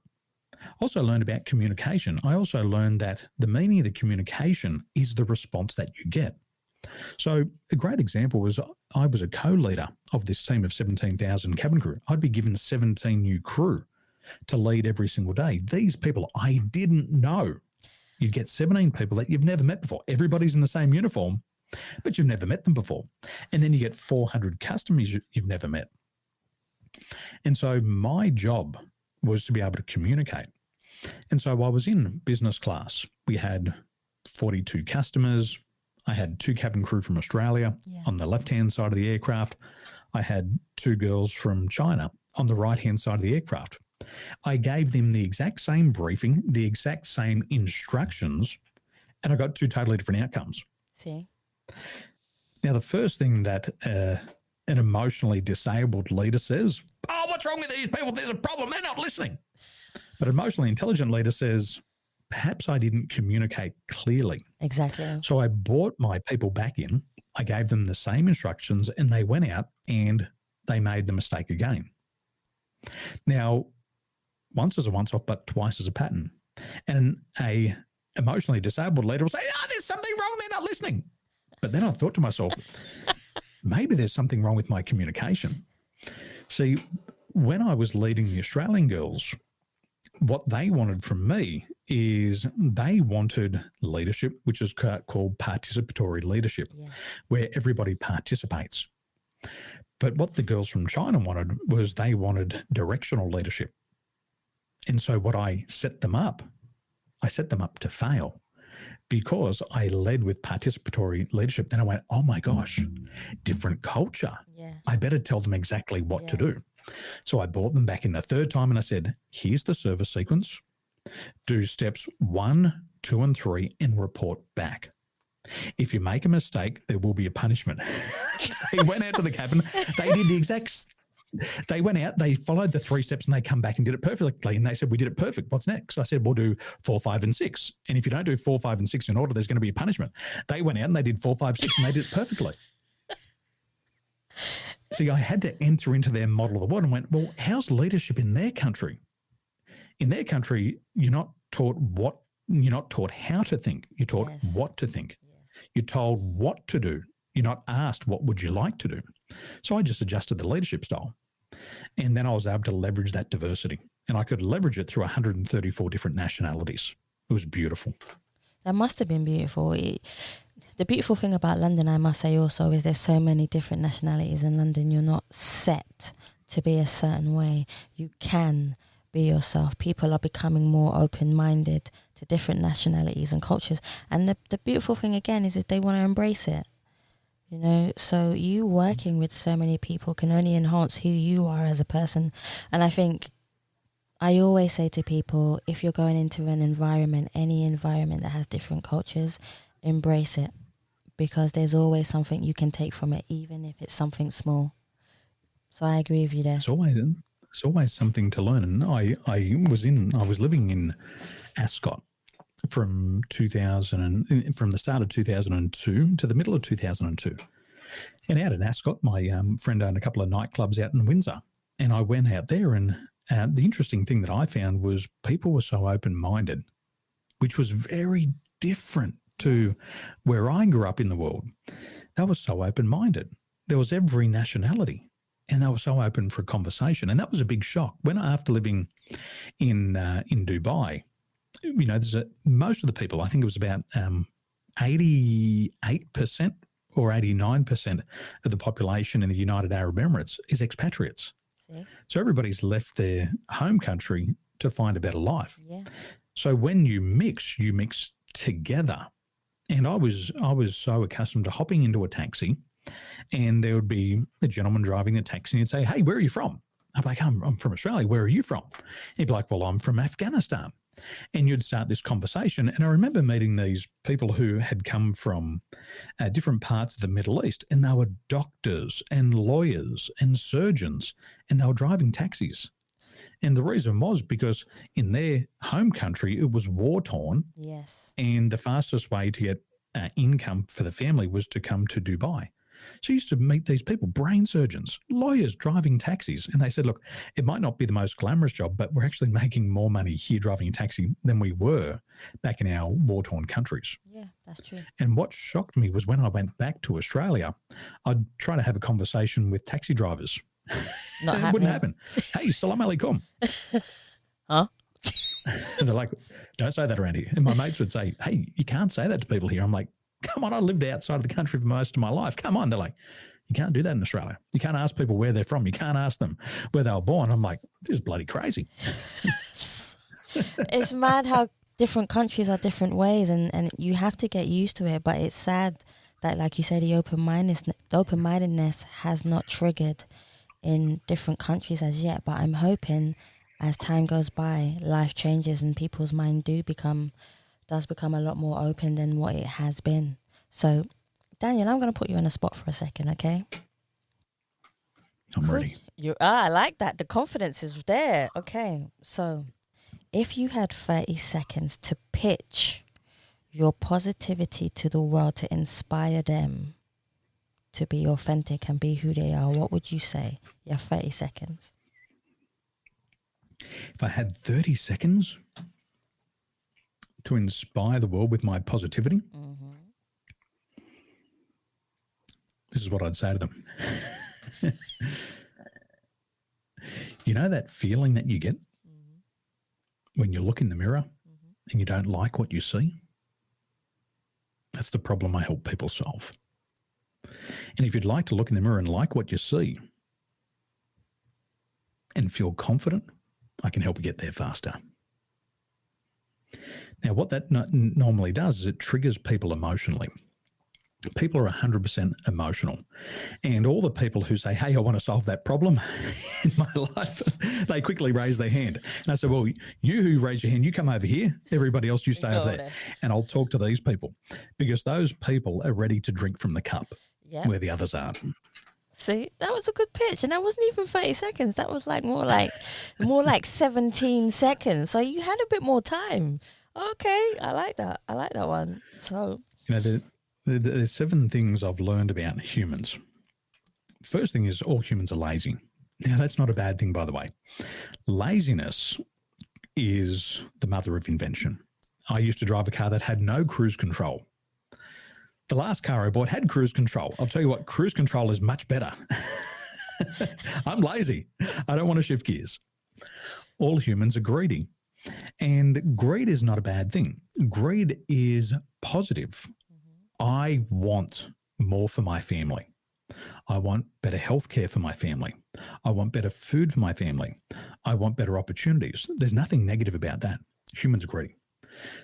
Also learned about communication. I also learned that the meaning of the communication is the response that you get. So a great example was I was a co-leader of this team of 17,000 cabin crew. I'd be given 17 new crew to lead every single day. These people I didn't know. You get 17 people that you've never met before. Everybody's in the same uniform, but you've never met them before. And then you get 400 customers you've never met. And so my job was to be able to communicate. And so I was in business class. We had 42 customers. I had 2 cabin crew from Australia on the left-hand side of the aircraft. I had 2 girls from China on the right-hand side of the aircraft. I gave them the exact same briefing, the exact same instructions, and I got 2 totally different outcomes.
See?
Now, the first thing that an emotionally disabled leader says, "Oh, what's wrong with these people? There's a problem. They're not listening." But an emotionally intelligent leader says, "Perhaps I didn't communicate clearly."
Exactly.
So I brought my people back in. I gave them the same instructions, and they went out and they made the mistake again. Now, once is a once-off, but twice is a pattern. And a emotionally disabled leader will say, there's something wrong. They're not listening. But then I thought to myself, maybe there's something wrong with my communication. See, when I was leading the Australian girls, what they wanted from me is they wanted leadership, which is called participatory leadership, where everybody participates. But what the girls from China wanted was they wanted directional leadership. And so what I set them up to fail, because I led with participatory leadership. Then I went, oh my gosh, different culture.
Yeah.
I better tell them exactly what to do. So I brought them back in the third time and I said, here's the service sequence. Do steps 1, 2, and 3 and report back. If you make a mistake, there will be a punishment. They went out to the cabin. They did the exact. They went out, they followed the 3 steps and they come back and did it perfectly. And they said, we did it perfect. What's next? I said, we'll do 4, 5, and 6. And if you don't do 4, 5, and 6 in order, there's going to be a punishment. They went out and they did 4, 5, 6 and they did it perfectly. See, I had to enter into their model of the world and went, well, how's leadership in their country? In their country, you're not taught how to think. You're taught what to think. You're told what to do. You're not asked, what would you like to do? So I just adjusted the leadership style. And then I was able to leverage that diversity. And I could leverage it through 134 different nationalities. It was beautiful.
That must have been beautiful. The beautiful thing about London, I must say also, is there's so many different nationalities in London. You're not set to be a certain way. You can be yourself. People are becoming more open-minded to different nationalities and cultures. And the beautiful thing, again, is that they want to embrace it. You know, so you working with so many people can only enhance who you are as a person. And I think I always say to people, if you're going into an environment, any environment that has different cultures, embrace it, because there's always something you can take from it, even if it's something small. So I agree with you there.
It's always something to learn. And I was living in Ascot from from the start of 2002 to the middle of 2002. And out in Ascot, my friend owned a couple of nightclubs out in Windsor. And I went out there, and the interesting thing that I found was people were so open-minded, which was very different to where I grew up in the world. They were so open-minded. There was every nationality, and they were so open for conversation. And that was a big shock. When after living in Dubai, you know, most of the people, I think it was about 88% or 89% of the population in the United Arab Emirates is expatriates. See? So everybody's left their home country to find a better life. Yeah. So when you mix together. And I was so accustomed to hopping into a taxi, and there would be a gentleman driving the taxi and he'd say, hey, where are you from? I'd be like, I'm from Australia. Where are you from? He'd be like, well, I'm from Afghanistan. And you'd start this conversation. And I remember meeting these people who had come from different parts of the Middle East, and they were doctors and lawyers and surgeons, and they were driving taxis. And the reason was because in their home country, it was war-torn. Yes. And the fastest way to get income for the family was to come to Dubai. So I used to meet these people, brain surgeons, lawyers driving taxis. And they said, look, it might not be the most glamorous job, but we're actually making more money here driving a taxi than we were back in our war-torn countries.
Yeah, that's true.
And what shocked me was when I went back to Australia, I'd try to have a conversation with taxi drivers.
Not
it wouldn't happen. Hey, salam alaikum.
Huh?
And they're like, don't say that around here. And my mates would say, hey, you can't say that to people here. I'm like, come on, I lived outside of the country for most of my life. Come on. They're like, you can't do that in Australia. You can't ask people where they're from. You can't ask them where they were born. I'm like, this is bloody crazy.
It's mad how different countries are different ways, and you have to get used to it. But it's sad that, like you said, the open-mindedness has not triggered in different countries as yet. But I'm hoping as time goes by, life changes and people's mind does become a lot more open than what it has been. So, Daniel, I'm going to put you on the spot for a second, okay?
I'm ready.
I like that. The confidence is there. Okay, so if you had 30 seconds to pitch your positivity to the world to inspire them to be authentic and be who they are, what would you say? You have 30 seconds.
If I had 30 seconds to inspire the world with my positivity, this is what I'd say to them. You know that feeling that you get when you look in the mirror and you don't like what you see? That's the problem I help people solve. And if you'd like to look in the mirror and like what you see and feel confident, I can help you get there faster. Now, what that normally does is it triggers people emotionally. People are 100% emotional. And all the people who say, hey, I want to solve that problem in my life, they quickly raise their hand. And I said, well, you who raise your hand, you come over here. Everybody else, you stay over there. And I'll talk to these people because those people are ready to drink from the cup where the others aren't.
See, that was a good pitch. And that wasn't even 30 seconds. That was like more like 17 seconds. So you had a bit more time. Okay, I like that. I like that one. So,
there's 7 things I've learned about humans. First thing is all humans are lazy. Now, that's not a bad thing, by the way. Laziness is the mother of invention. I used to drive a car that had no cruise control. The last car I bought had cruise control. I'll tell you what, cruise control is much better. I'm lazy. I don't want to shift gears. All humans are greedy. And greed is not a bad thing. Greed is positive. I want more for my family. I want better healthcare for my family. I want better food for my family. I want better opportunities. There's nothing negative about that. Humans are greedy.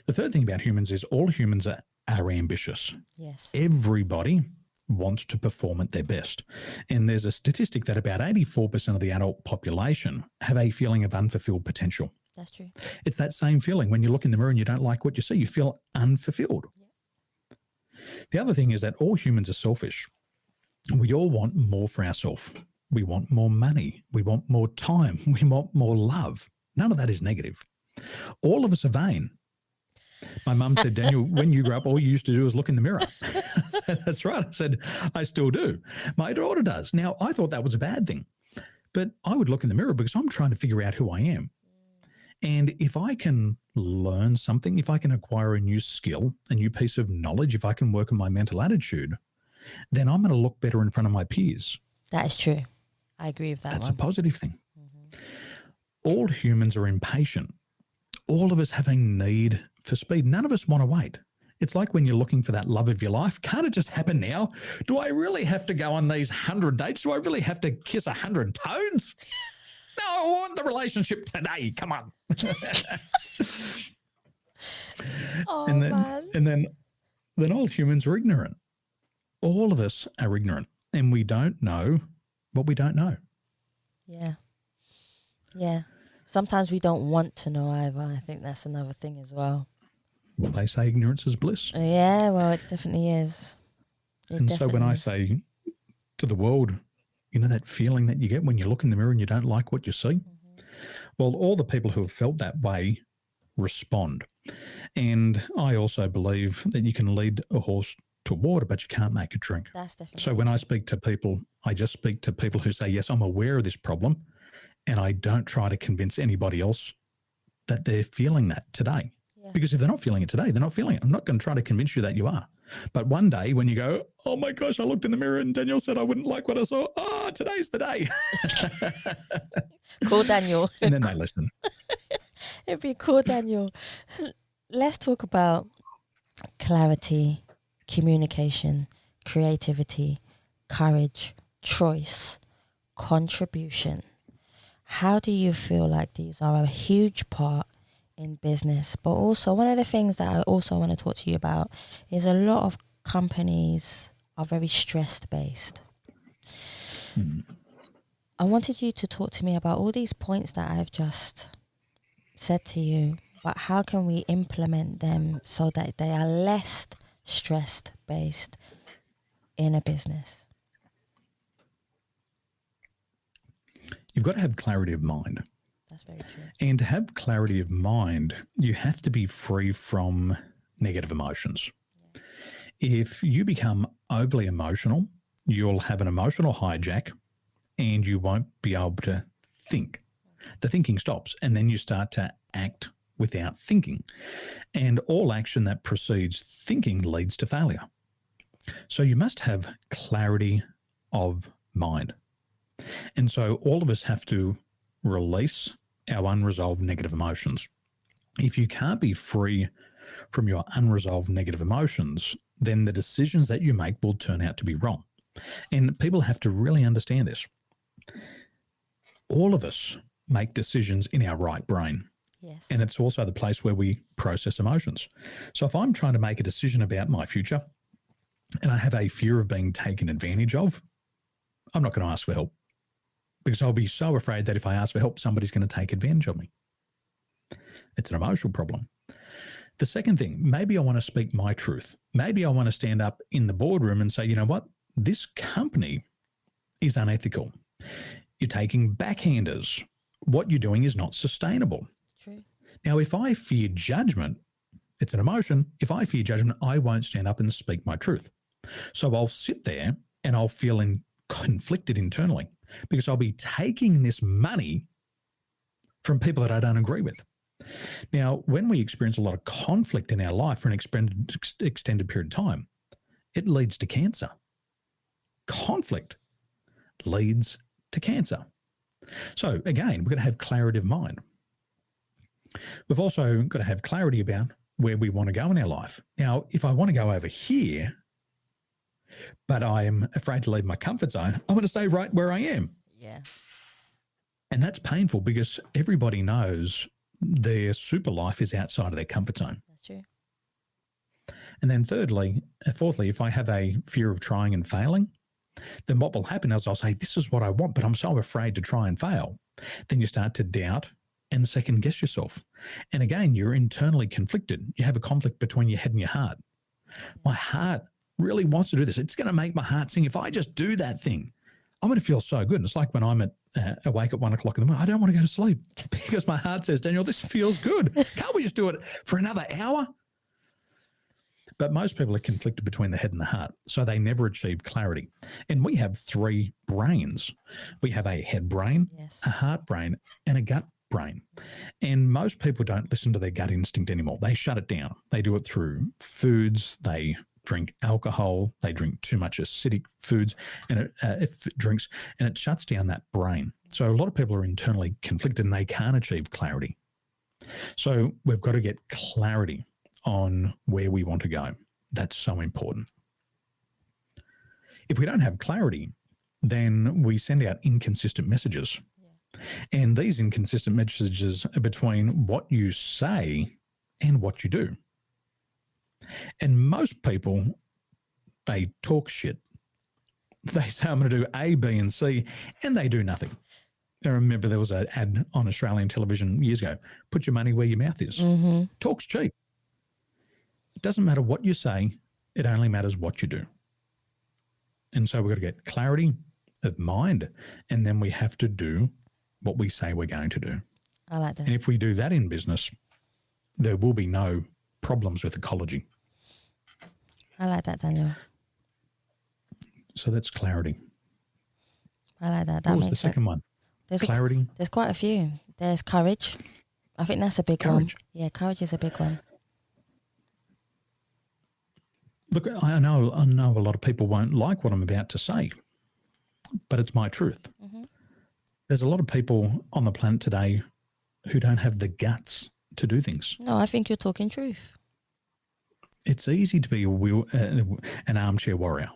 The third thing about humans is all humans are ambitious.
Yes.
Everybody wants to perform at their best. And there's a statistic that about 84% of the adult population have a feeling of unfulfilled potential.
That's true.
It's that same feeling when you look in the mirror and you don't like what you see. You feel unfulfilled. The other thing is that all humans are selfish. We all want more for ourselves. We want more money. We want more time. We want more love. None of that is negative. All of us are vain. My mum said, Daniel, when you grew up, all you used to do was look in the mirror. That's right. I said, I still do. My daughter does. Now, I thought that was a bad thing, but I would look in the mirror because I'm trying to figure out who I am. And if I can learn something, if I can acquire a new skill, a new piece of knowledge, if I can work on my mental attitude, then I'm going to look better in front of my peers.
That is true. I agree with that.
That's a positive thing. All humans are impatient. All of us have a need for speed. None of us want to wait. It's like when you're looking for that love of your life. Can't it just happen now? Do I really have to go on these 100 dates? Do I really have to kiss 100 toads? No, I want the relationship today. Come on. And then all humans are ignorant. All of us are ignorant, and we don't know what we don't know.
Yeah. Yeah. Sometimes we don't want to know either. I think that's another thing as well.
Well, they say ignorance is bliss.
Yeah, well, it definitely is.
So when I say to the world, you know, that feeling that you get when you look in the mirror and you don't like what you see? Well, all the people who have felt that way respond. And I also believe that you can lead a horse to water, but you can't make it drink.
That's definitely
so when I speak to people, I just speak to people who say, yes, I'm aware of this problem, and I don't try to convince anybody else that they're feeling that today. Yeah. Because if they're not feeling it today, they're not feeling it. I'm not going to try to convince you that you are. But one day when you go, oh my gosh, I looked in the mirror and Daniel said I wouldn't like what I saw. Oh, today's the day.
Cool, Daniel.
And then they listen.
It'd be cool, Daniel. Let's talk about clarity, communication, creativity, courage, choice, contribution. How do you feel like these are a huge part in business? But also one of the things that I also want to talk to you about is a lot of companies are very stress based. I wanted you to talk to me about all these points that I've just said to you, but how can we implement them so that they are less stress based in a business?
You've got to have clarity of mind.
That's very true.
And to have clarity of mind, you have to be free from negative emotions. Yeah. If you become overly emotional, you'll have an emotional hijack and you won't be able to think. The thinking stops and then you start to act without thinking. And all action that precedes thinking leads to failure. So you must have clarity of mind. And so all of us have to release our unresolved negative emotions. If you can't be free from your unresolved negative emotions, then the decisions that you make will turn out to be wrong. And people have to really understand this. All of us make decisions in our right brain.
Yes.
And it's also the place where we process emotions. So if I'm trying to make a decision about my future and I have a fear of being taken advantage of, I'm not going to ask for help, because I'll be so afraid that if I ask for help, somebody's going to take advantage of me. It's an emotional problem. The second thing, maybe I want to speak my truth. Maybe I want to stand up in the boardroom and say, you know what? This company is unethical. You're taking backhanders. What you're doing is not sustainable.
True.
Now, if I fear judgment, it's an emotion. If I fear judgment, I won't stand up and speak my truth. So I'll sit there and I'll feel conflicted internally, because I'll be taking this money from people that I don't agree with. Now, when we experience a lot of conflict in our life for an extended period of time, it leads to cancer. Conflict leads to cancer. So again, we've got to have clarity of mind. We've also got to have clarity about where we want to go in our life. Now, if I want to go over here, but I am afraid to leave my comfort zone, I want to stay right where I am.
Yeah.
And that's painful, because everybody knows their super life is outside of their comfort zone.
That's true.
And then fourthly, if I have a fear of trying and failing, then what will happen is I'll say, this is what I want, but I'm so afraid to try and fail. Then you start to doubt and second guess yourself. And again, you're internally conflicted. You have a conflict between your head and your heart. My heart really wants to do this. It's going to make my heart sing. If I just do that thing, I'm going to feel so good. And it's like when I'm awake at 1 o'clock in the morning, I don't want to go to sleep because my heart says, Daniel, this feels good. Can't we just do it for another hour? But most people are conflicted between the head and the heart, so they never achieve clarity. And we have 3 brains. We have a head brain,
Yes.
a heart brain, and a gut brain. And most people don't listen to their gut instinct anymore. They shut it down. They do it through foods. They drink alcohol. They drink too much acidic foods and drinks, and it shuts down that brain. So a lot of people are internally conflicted and they can't achieve clarity. So we've got to get clarity on where we want to go. That's so important. If we don't have clarity, then we send out inconsistent messages. Yeah. And these inconsistent messages are between what you say and what you do. And most people, they talk shit. They say, I'm going to do A, B, and C, and they do nothing. I remember there was an ad on Australian television years ago, put your money where your mouth is. Mm-hmm. Talk's cheap. It doesn't matter what you say, it only matters what you do. And so we've got to get clarity of mind, and then we have to do what we say we're going to do.
I like that.
And if we do that in business, there will be no problems with ecology.
I like that, Daniel.
So that's clarity.
I like that.
What was the second one? Clarity.
There's quite a few. There's courage. I think that's a big one. Yeah, courage is a big one.
Look, I know a lot of people won't like what I'm about to say, but it's my truth. Mm-hmm. There's a lot of people on the planet today who don't have the guts to do things.
No, I think you're talking truth.
It's easy to be an armchair warrior.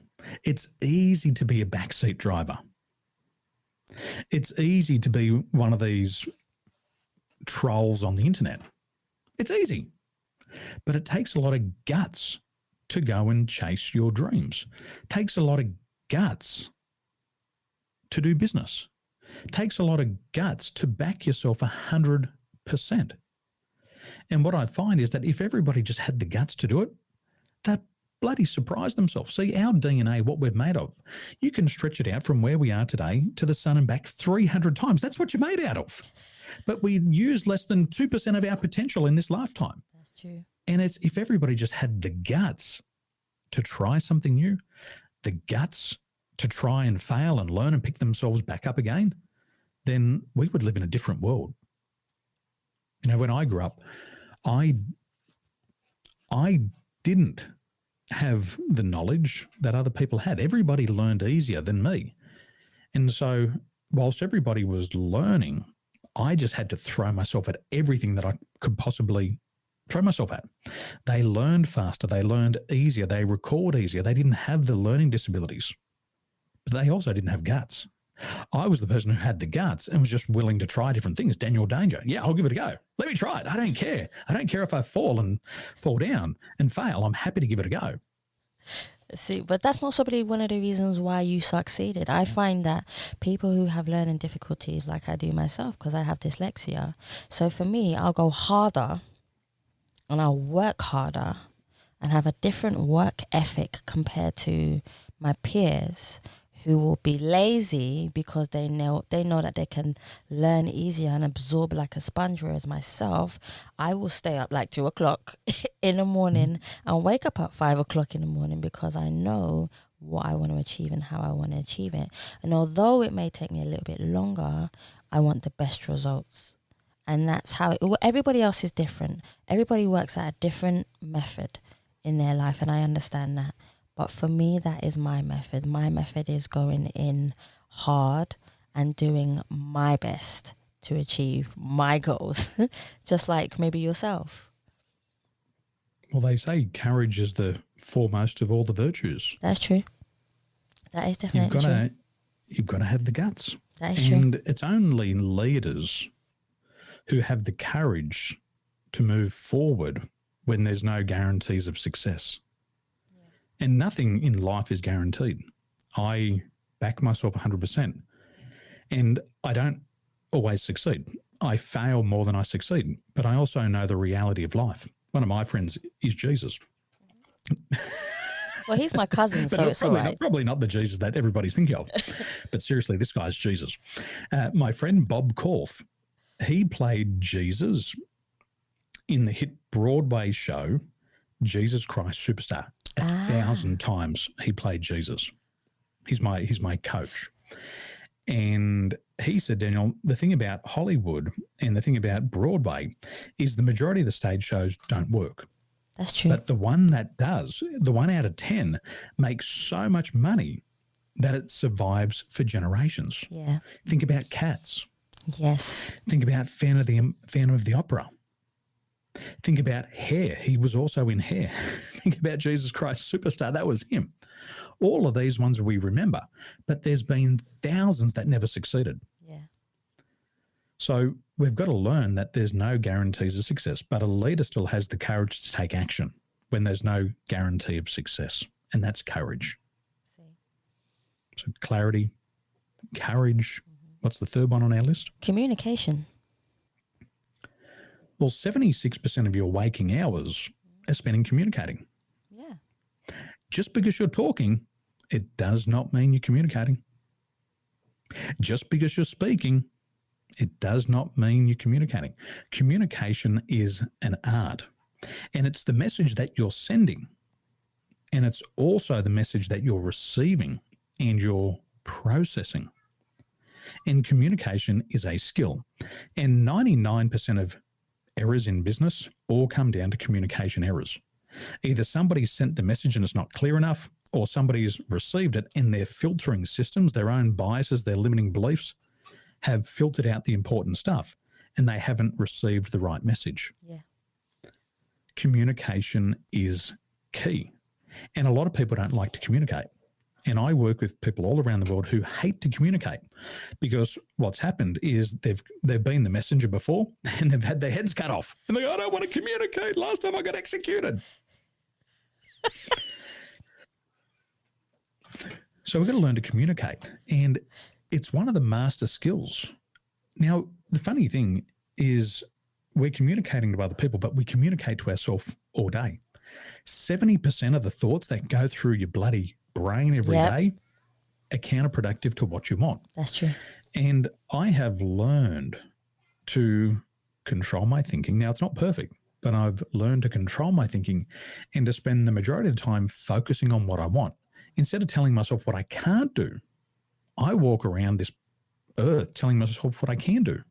It's easy to be a backseat driver. It's easy to be one of these trolls on the internet. It's easy. But it takes a lot of guts to go and chase your dreams. It takes a lot of guts to do business. It takes a lot of guts to back yourself 100%. And what I find is that if everybody just had the guts to do it, they'd bloody surprise themselves. See, our DNA, what we're made of, you can stretch it out from where we are today to the sun and back 300 times. That's what you're made out of. But we use less than 2% of our potential in this lifetime.
That's true.
And it's if everybody just had the guts to try something new, the guts to try and fail and learn and pick themselves back up again, then we would live in a different world. You know, when I grew up, I didn't have the knowledge that other people had. Everybody learned easier than me. And so whilst everybody was learning, I just had to throw myself at everything that I could possibly throw myself at. They learned faster. They learned easier. They recalled easier. They didn't have the learning disabilities, but they also didn't have guts. I was the person who had the guts and was just willing to try different things. Daniel Danger. Yeah, I'll give it a go. Let me try it. I don't care. I don't care if I fall down and fail. I'm happy to give it a go.
See, but that's most probably one of the reasons why you succeeded. I find that people who have learning difficulties, like I do myself, because I have dyslexia. So for me, I'll go harder and I'll work harder and have a different work ethic compared to my peers who will be lazy because they know that they can learn easier and absorb like a sponge. Whereas myself, I will stay up like 2:00 in the morning and wake up at 5:00 in the morning because I know what I want to achieve and how I want to achieve it. And although it may take me a little bit longer, I want the best results. And that's how everybody else is different. Everybody works at a different method in their life, and I understand that. But for me, that is my method. My method is going in hard and doing my best to achieve my goals, just like maybe yourself.
Well, they say courage is the foremost of all the virtues.
That's true. That is definitely true.
You've got to have the guts.
That is true.
And it's only leaders who have the courage to move forward when there's no guarantees of success. And nothing in life is guaranteed. I back myself 100%. And I don't always succeed. I fail more than I succeed. But I also know the reality of life. One of my friends is Jesus.
Well, he's my cousin, so it's all right.
Probably not the Jesus that everybody's thinking of. But seriously, this guy's Jesus. My friend Bob Korf, he played Jesus in the hit Broadway show, Jesus Christ Superstar. 1,000 times he played Jesus. He's my coach. And he said, Daniel, the thing about Hollywood and the thing about Broadway is the majority of the stage shows don't work.
That's true.
But the one that does, the 1 out of 10, makes so much money that it survives for generations.
Yeah.
Think about Cats.
Yes.
Think about Phantom of the Opera. Think about Hair. He was also in Hair. Think about Jesus Christ Superstar. That was him. All of these ones we remember, but there's been thousands that never succeeded.
Yeah.
So we've got to learn that there's no guarantees of success, but a leader still has the courage to take action when there's no guarantee of success, and that's courage. So clarity, courage. What's the third one on our list?
Communication.
Well, 76% of your waking hours are spent in communicating.
Yeah.
Just because you're talking, it does not mean you're communicating. Just because you're speaking, it does not mean you're communicating. Communication is an art, and it's the message that you're sending, and it's also the message that you're receiving and you're processing. And communication is a skill, and 99% of errors in business all come down to communication errors. Either somebody sent the message and it's not clear enough, or somebody's received it and their filtering systems, their own biases, their limiting beliefs, have filtered out the important stuff and they haven't received the right message.
Yeah.
Communication is key. And a lot of people don't like to communicate. And I work with people all around the world who hate to communicate because what's happened is they've been the messenger before and they've had their heads cut off. And they go, I don't want to communicate. Last time I got executed. So we've got to learn to communicate. And it's one of the master skills. Now, the funny thing is we're communicating to other people, but we communicate to ourselves all day. 70% of the thoughts that go through your bloody brain every day are counterproductive to what you want.
That's true.
And I have learned to control my thinking. Now, it's not perfect, but I've learned to control my thinking and to spend the majority of the time focusing on what I want. Instead of telling myself what I can't do, I walk around this earth telling myself what I can do.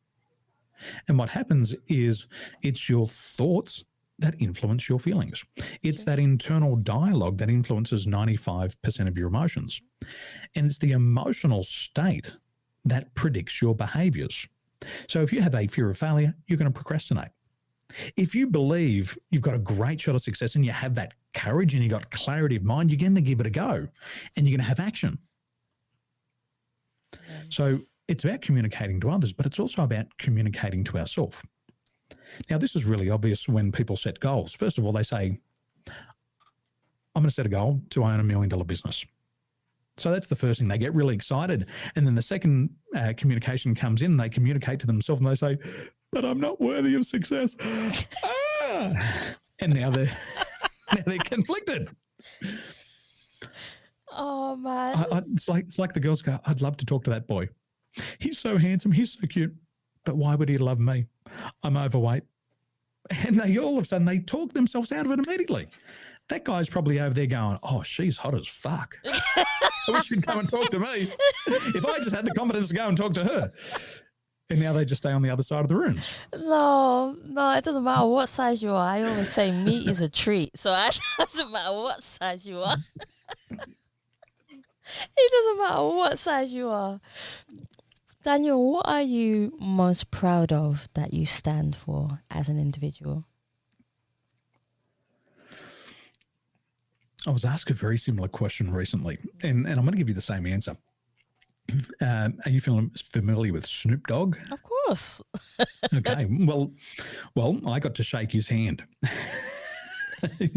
And what happens is it's your thoughts that influence your feelings. It's that internal dialogue that influences 95% of your emotions. And it's the emotional state that predicts your behaviors. So if you have a fear of failure, you're going to procrastinate. If you believe you've got a great shot of success and you have that courage and you've got clarity of mind, you're going to give it a go and you're going to have action. So it's about communicating to others, but it's also about communicating to ourselves. Now, this is really obvious when people set goals. First of all, they say, I'm going to set a goal to own $1 million business. So that's the first thing. They get really excited. And then the second communication comes in, and they communicate to themselves and they say, but I'm not worthy of success. And now they're conflicted.
Oh, man.
It's like the girls go, I'd love to talk to that boy. He's so handsome. He's so cute. But why would he love me? I'm overweight. And they all of a sudden, they talk themselves out of it immediately. That guy's probably over there going, oh, she's hot as fuck. I wish she'd come and talk to me. If I just had the confidence to go and talk to her. And now they just stay on the other side of the rooms.
No, it doesn't matter what size you are. I always say meat is a treat. So it doesn't matter what size you are. It doesn't matter what size you are. Daniel, what are you most proud of that you stand for as an individual?
I was asked a very similar question recently, and I'm going to give you the same answer. Are you familiar with Snoop Dogg?
Of course.
Okay. Well, I got to shake his hand.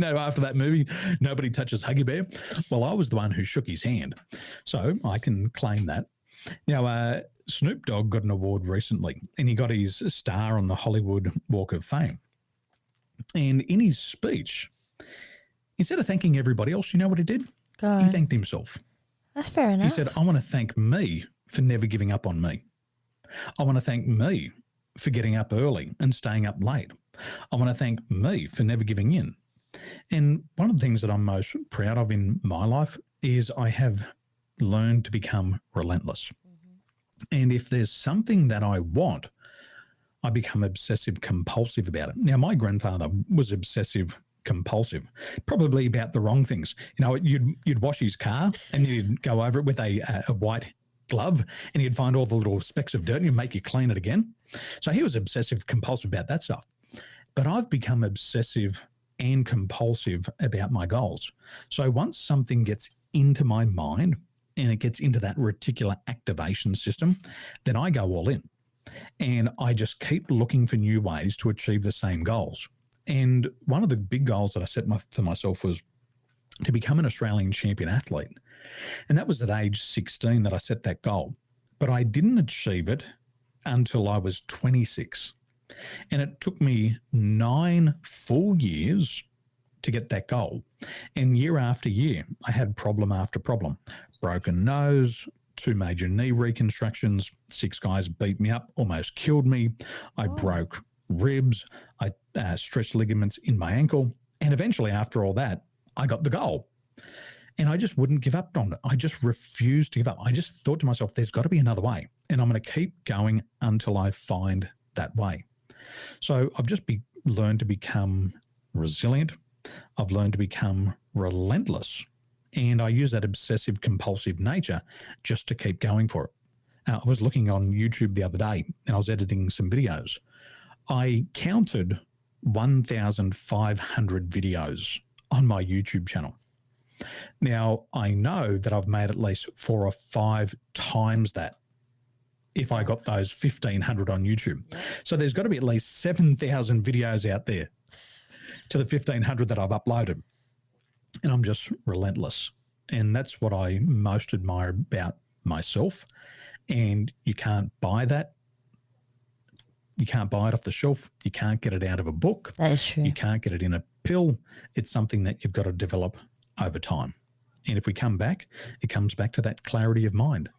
After that movie, Nobody Touches Huggy Bear. Well, I was the one who shook his hand. So I can claim that. Now, Snoop Dogg got an award recently, and he got his star on the Hollywood Walk of Fame. And in his speech, instead of thanking everybody else, you know what he did? He thanked himself.
That's fair enough.
He said, I want to thank me for never giving up on me. I want to thank me for getting up early and staying up late. I want to thank me for never giving in. And one of the things that I'm most proud of in my life is I have learned to become relentless. Mm-hmm. And if there's something that I want, I become obsessive compulsive about it. Now, my grandfather was obsessive compulsive, probably about the wrong things. You'd wash his car and you'd go over it with a white glove and you'd find all the little specks of dirt and you'd make you clean it again. So he was obsessive compulsive about that stuff. But I've become obsessive and compulsive about my goals. So once something gets into my mind and it gets into that reticular activation system, then I go all in and I just keep looking for new ways to achieve the same goals. And one of the big goals that I set for myself was to become an Australian champion athlete. And that was at age 16 that I set that goal. But I didn't achieve it until I was 26. And it took me 9 full years to get that goal. And year after year, I had problem after problem. Broken nose, 2 major knee reconstructions, 6 guys beat me up, almost killed me. I broke ribs. I stretched ligaments in my ankle. And eventually, after all that, I got the goal. And I just wouldn't give up on it. I just refused to give up. I just thought to myself, there's got to be another way. And I'm going to keep going until I find that way. So I've just learned to become resilient. I've learned to become relentless. And I use that obsessive compulsive nature just to keep going for it. I was looking on YouTube the other day and I was editing some videos. I counted 1,500 videos on my YouTube channel. Now, I know that I've made at least 4 or 5 times that if I got those 1,500 on YouTube. So there's got to be at least 7,000 videos out there to the 1,500 that I've uploaded. And I'm just relentless. And that's what I most admire about myself. And you can't buy that. You can't buy it off the shelf. You can't get it out of a book.
That is true.
You can't get it in a pill. It's something that you've got to develop over time. And if we come back, it comes back to that clarity of mind.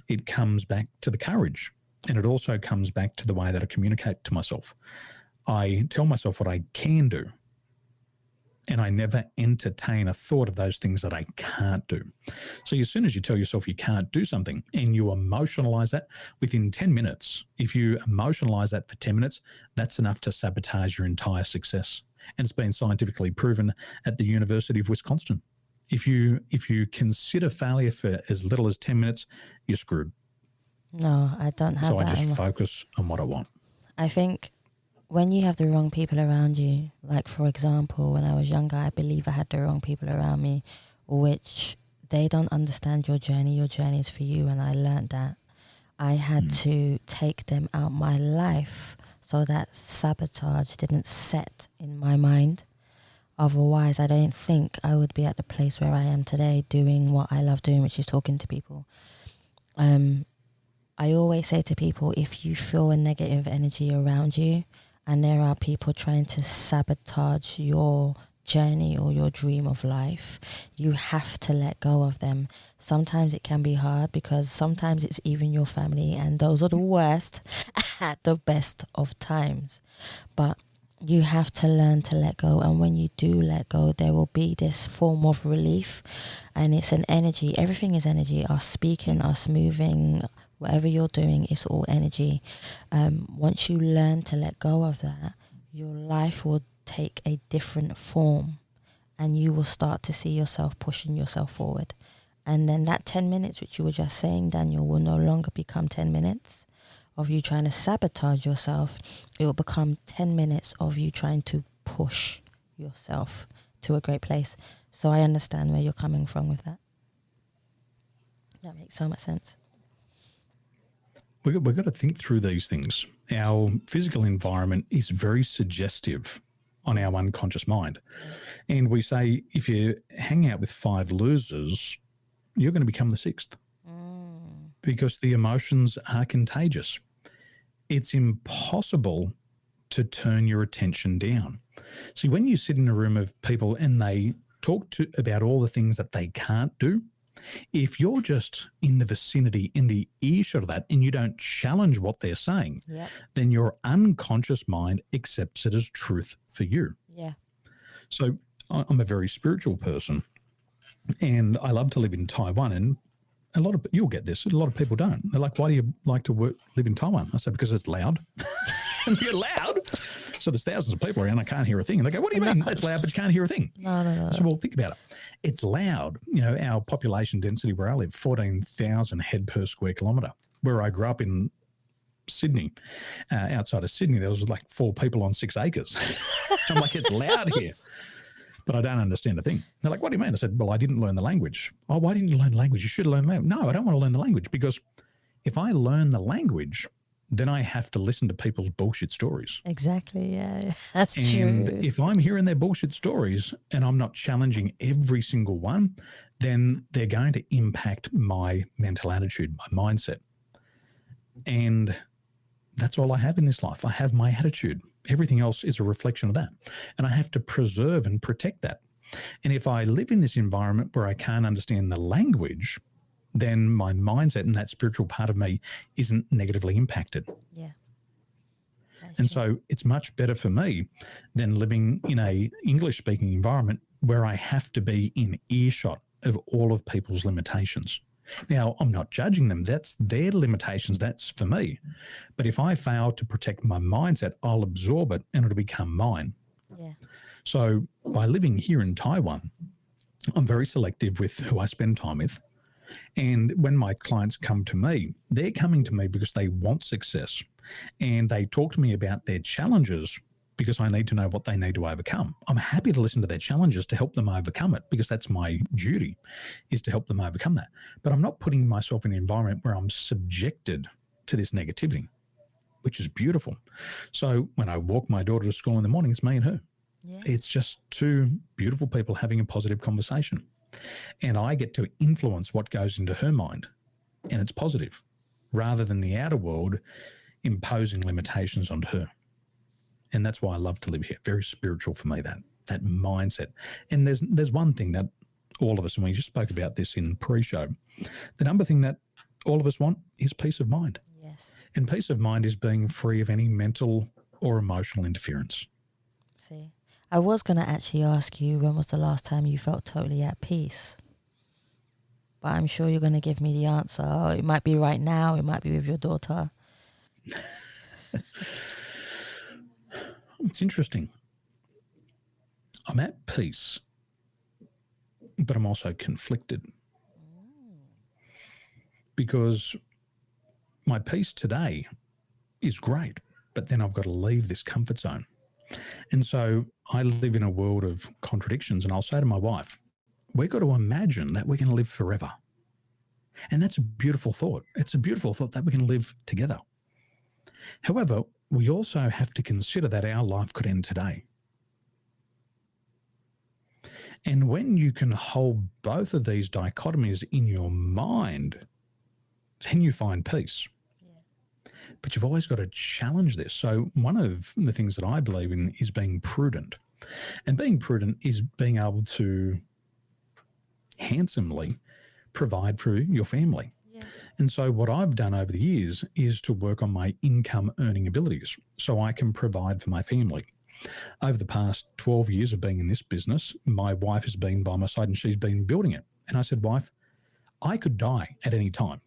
It comes back to the courage. And it also comes back to the way that I communicate to myself. I tell myself what I can do. And I never entertain a thought of those things that I can't do. So as soon as you tell yourself you can't do something and you emotionalize that within 10 minutes, if you emotionalize that for 10 minutes, that's enough to sabotage your entire success. And it's been scientifically proven at the University of Wisconsin. If you consider failure for as little as 10 minutes, you're screwed.
No, I don't have that.
So I just focus on what I want.
I think when you have the wrong people around you, like for example, when I was younger, I believe I had the wrong people around me, which they don't understand your journey. Your journey is for you, and I learned that. I had to take them out my life so that sabotage didn't set in my mind. Otherwise, I don't think I would be at the place where I am today doing what I love doing, which is talking to people. I always say to people, if you feel a negative energy around you and there are people trying to sabotage your journey or your dream of life, you have to let go of them. Sometimes it can be hard because sometimes it's even your family, and those are the worst at the best of times. But you have to learn to let go, and when you do let go, there will be this form of relief, and it's an energy. Everything is energy. Us speaking, us moving, whatever you're doing, it's all energy. Once you learn to let go of that, your life will take a different form, and you will start to see yourself pushing yourself forward. And then that 10 minutes, which you were just saying, Daniel, will no longer become 10 minutes of you trying to sabotage yourself. It will become 10 minutes of you trying to push yourself to a great place. So I understand where you're coming from with that. That makes so much sense.
We've got to think through these things. Our physical environment is very suggestive on our unconscious mind. And we say, if you hang out with 5 losers, you're going to become the 6th. Because the emotions are contagious. It's impossible to turn your attention down. See, when you sit in a room of people and they talk about all the things that they can't do, if you're just in the vicinity, in the earshot of that, and you don't challenge what they're saying, then your unconscious mind accepts it as truth for you.
Yeah.
So I'm a very spiritual person, and I love to live in Taiwan, and you'll get this, a lot of people don't. They're like, why do you like to live in Taiwan? I said, because it's loud. You're loud. So there's thousands of people around, I can't hear a thing. And they go, what do you mean? It's loud, but you can't hear a thing.
No.
So, well, think about it. It's loud. You know, our population density where I live, 14,000 head per square kilometre. Where I grew up in Sydney, outside of Sydney, there was like 4 people on 6 acres. I'm like, it's loud here. But I don't understand a thing. They're like, what do you mean? I said, well, I didn't learn the language. Oh, why didn't you learn the language? You should learn the language. No, I don't want to learn the language, because if I learn the language, then I have to listen to people's bullshit stories.
Exactly, yeah. That's true.
And if I'm hearing their bullshit stories and I'm not challenging every single one, then they're going to impact my mental attitude, my mindset. And that's all I have in this life. I have my attitude. Everything else is a reflection of that. And I have to preserve and protect that. And if I live in this environment where I can't understand the language, then my mindset and that spiritual part of me isn't negatively impacted.
Yeah.
And so it's much better for me than living in a English-speaking environment where I have to be in earshot of all of people's limitations. Now, I'm not judging them. That's their limitations. That's for me. But if I fail to protect my mindset, I'll absorb it and it'll become mine.
Yeah.
So by living here in Taiwan, I'm very selective with who I spend time with. And when my clients come to me, they're coming to me because they want success. And they talk to me about their challenges because I need to know what they need to overcome. I'm happy to listen to their challenges to help them overcome it, because that's my duty, is to help them overcome that. But I'm not putting myself in an environment where I'm subjected to this negativity, which is beautiful. So when I walk my daughter to school in the morning, it's me and her.
Yeah.
It's just 2 beautiful people having a positive conversation. And I get to influence what goes into her mind, and it's positive, rather than the outer world imposing limitations onto her. And that's why I love to live here. Very spiritual for me, that mindset. And there's one thing that all of us, and we just spoke about this in pre-show, the number thing that all of us want is peace of mind.
Yes.
And peace of mind is being free of any mental or emotional interference.
See, I was going to actually ask you, when was the last time you felt totally at peace? But I'm sure you're going to give me the answer. Oh, it might be right now. It might be with your daughter.
It's interesting. I'm at peace, but I'm also conflicted. Because my peace today is great, but then I've got to leave this comfort zone. And so I live in a world of contradictions, and I'll say to my wife, we've got to imagine that we're going to live forever. And that's a beautiful thought. It's a beautiful thought that we can live together. However, we also have to consider that our life could end today. And when you can hold both of these dichotomies in your mind, then you find peace. Yeah. But you've always got to challenge this. So one of the things that I believe in is being prudent. And being prudent is being able to handsomely provide for your family. Yeah. And so what I've done over the years is to work on my income earning abilities so I can provide for my family. Over the past 12 years of being in this business, my wife has been by my side and she's been building it. And I said, wife, I could die at any time.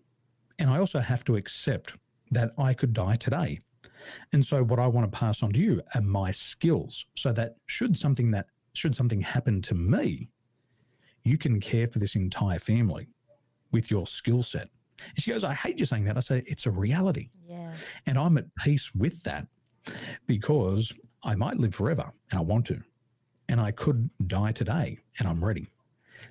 And I also have to accept that I could die today. And so what I want to pass on to you are my skills so that should something happen to me, you can care for this entire family with your skill set. And she goes, I hate you saying that. I say, it's a reality. Yeah. And I'm at peace with that because I might live forever and I want to. And I could die today and I'm ready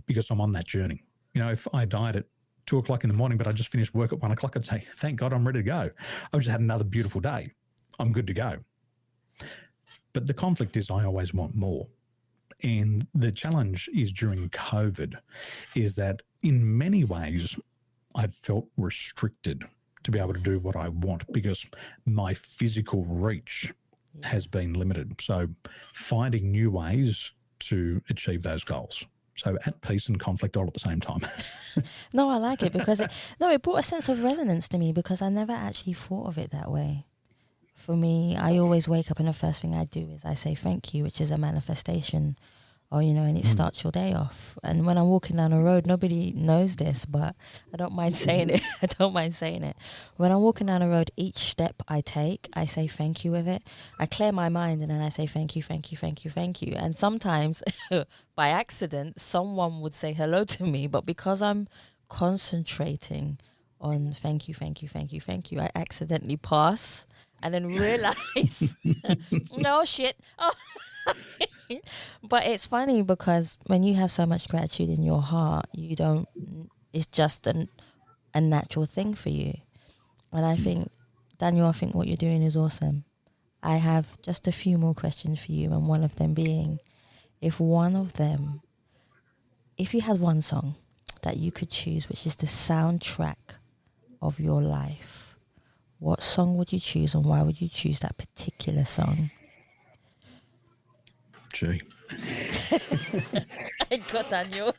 because I'm on that journey. You know, if I died at 2 o'clock in the morning, but I just finished work at 1 o'clock, I'd say, thank God I'm ready to go. I've just had another beautiful day. I'm good to go. But the conflict is I always want more. And the challenge is during COVID is that in many ways I've felt restricted to be able to do what I want because my physical reach has been limited. So finding new ways to achieve those goals. So at peace and conflict all at the same time.
No, I like it because it brought a sense of resonance to me because I never actually thought of it that way. For me, I always wake up and the first thing I do is I say thank you, which is a manifestation. Or, you know, and it starts your day off. And when I'm walking down the road, nobody knows this, but I don't mind saying it. I don't mind saying it. When I'm walking down the road, each step I take, I say thank you with it. I clear my mind and then I say thank you, thank you, thank you, thank you. And sometimes by accident, someone would say hello to me, but because I'm concentrating on thank you, thank you, thank you, thank you, I accidentally pass and then realize, no shit. Oh. But it's funny because when you have so much gratitude in your heart, it's just a natural thing for you. And I think, Daniel, what you're doing is awesome. I have just a few more questions for you, and one of them being, if you had one song that you could choose, which is the soundtrack of your life, what song would you choose and why would you choose that particular song?
Gee.
I got Daniel.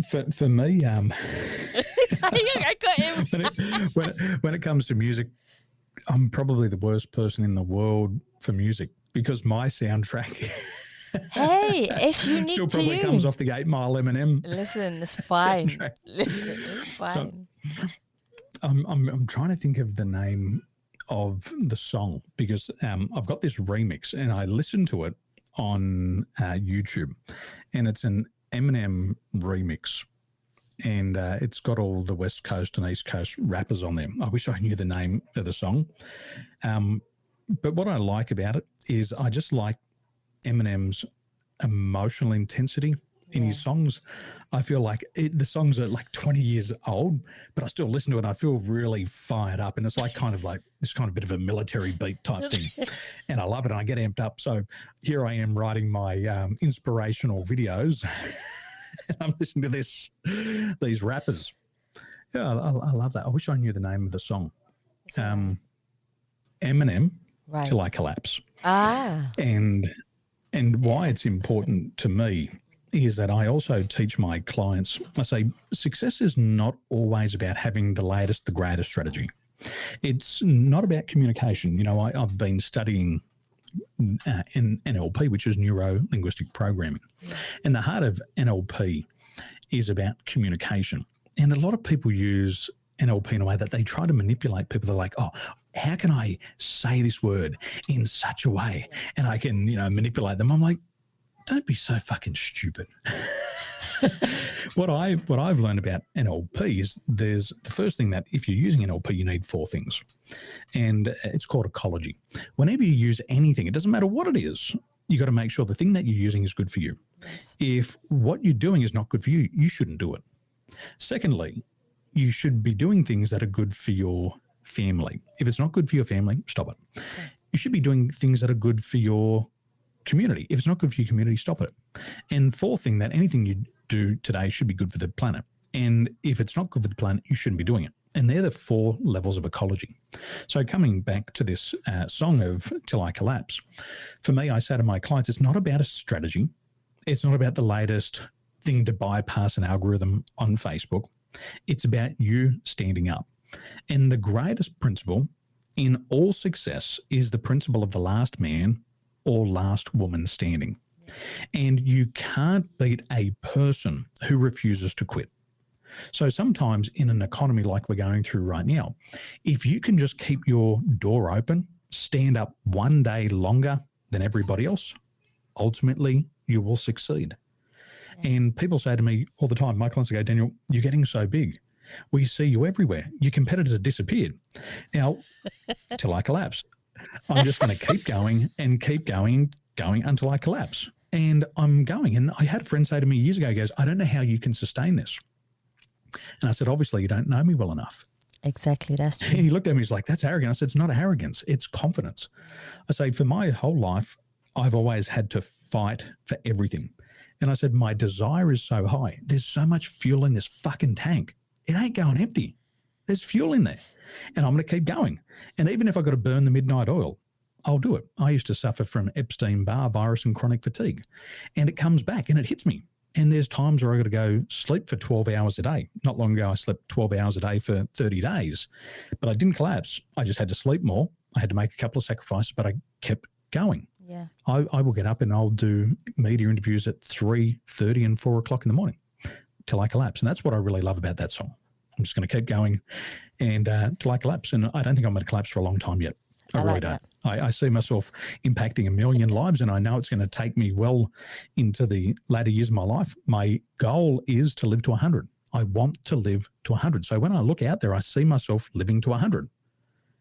For me,
I got him.
when it comes to music, I'm probably the worst person in the world for music because my soundtrack.
Hey, it's unique
still
to
probably
you.
Comes off the 8 Mile M&M.
Listen, it's fine.
Soundtrack.
Listen, it's fine.
So, I'm trying to think of the name of the song because I've got this remix and I listened to it on YouTube and it's an Eminem remix and it's got all the West Coast and East Coast rappers on there. I wish I knew the name of the song. But what I like about it is I just like Eminem's emotional intensity in his songs. I feel like the songs are like 20 years old, but I still listen to it and I feel really fired up. And it's like this kind of bit of a military beat type thing. And I love it and I get amped up. So here I am writing my inspirational videos. I'm listening to these rappers. Yeah, I love that. I wish I knew the name of the song. Eminem, right. Till I Collapse. And why it's important to me is that I also teach my clients, I say, success is not always about having the latest, the greatest strategy. It's not about communication. You know, I've been studying NLP, which is neuro-linguistic programming. And the heart of NLP is about communication. And a lot of people use NLP in a way that they try to manipulate people. They're like, oh, how can I say this word in such a way? And I can, manipulate them. I'm like, don't be so fucking stupid. What I've learned about NLP is there's the first thing that if you're using NLP, you need 4 things. And it's called ecology. Whenever you use anything, it doesn't matter what it is, you got to make sure the thing that you're using is good for you. Yes. If what you're doing is not good for you, you shouldn't do it. Secondly, you should be doing things that are good for your family. If it's not good for your family, stop it.
Okay.
You should be doing things that are good for your community. If it's not good for your community, stop it. And fourth thing, that anything you do today should be good for the planet. And if it's not good for the planet, you shouldn't be doing it. And they're the 4 levels of ecology. So coming back to this song of Till I Collapse, for me, I say to my clients, it's not about a strategy. It's not about the latest thing to bypass an algorithm on Facebook. It's about you standing up. And the greatest principle in all success is the principle of the last man or last woman standing. And you can't beat a person who refuses to quit. So sometimes in an economy like we're going through right now, if you can just keep your door open, stand up one day longer than everybody else, ultimately you will succeed. And people say to me all the time, my clients go, Daniel, you're getting so big. We see you everywhere. Your competitors have disappeared. Now, till I collapse. I'm just going to keep going and keep going until I collapse. And I'm going. And I had a friend say to me years ago, he goes, I don't know how you can sustain this. And I said, obviously, you don't know me well enough.
Exactly, that's true.
And he looked at me, he's like, that's arrogant. I said, it's not arrogance, it's confidence. I say, for my whole life, I've always had to fight for everything. And I said, my desire is so high. There's so much fuel in this fucking tank. It ain't going empty. There's fuel in there. And I'm going to keep going. And even if I've got to burn the midnight oil, I'll do it. I used to suffer from Epstein-Barr virus and chronic fatigue. And it comes back and it hits me. And there's times where I got to go sleep for 12 hours a day. Not long ago, I slept 12 hours a day for 30 days, but I didn't collapse. I just had to sleep more. I had to make a couple of sacrifices, but I kept going.
Yeah.
I will get up and I'll do media interviews at 3:30 and 4 o'clock in the morning till I collapse. And that's what I really love about that song. I'm just going to keep going and till I collapse. And I don't think I'm going to collapse for a long time yet. I really don't. I see myself impacting 1 million lives, and I know it's going to take me well into the latter years of my life. My goal is to live to 100. I want to live to 100. So when I look out there, I see myself living to 100.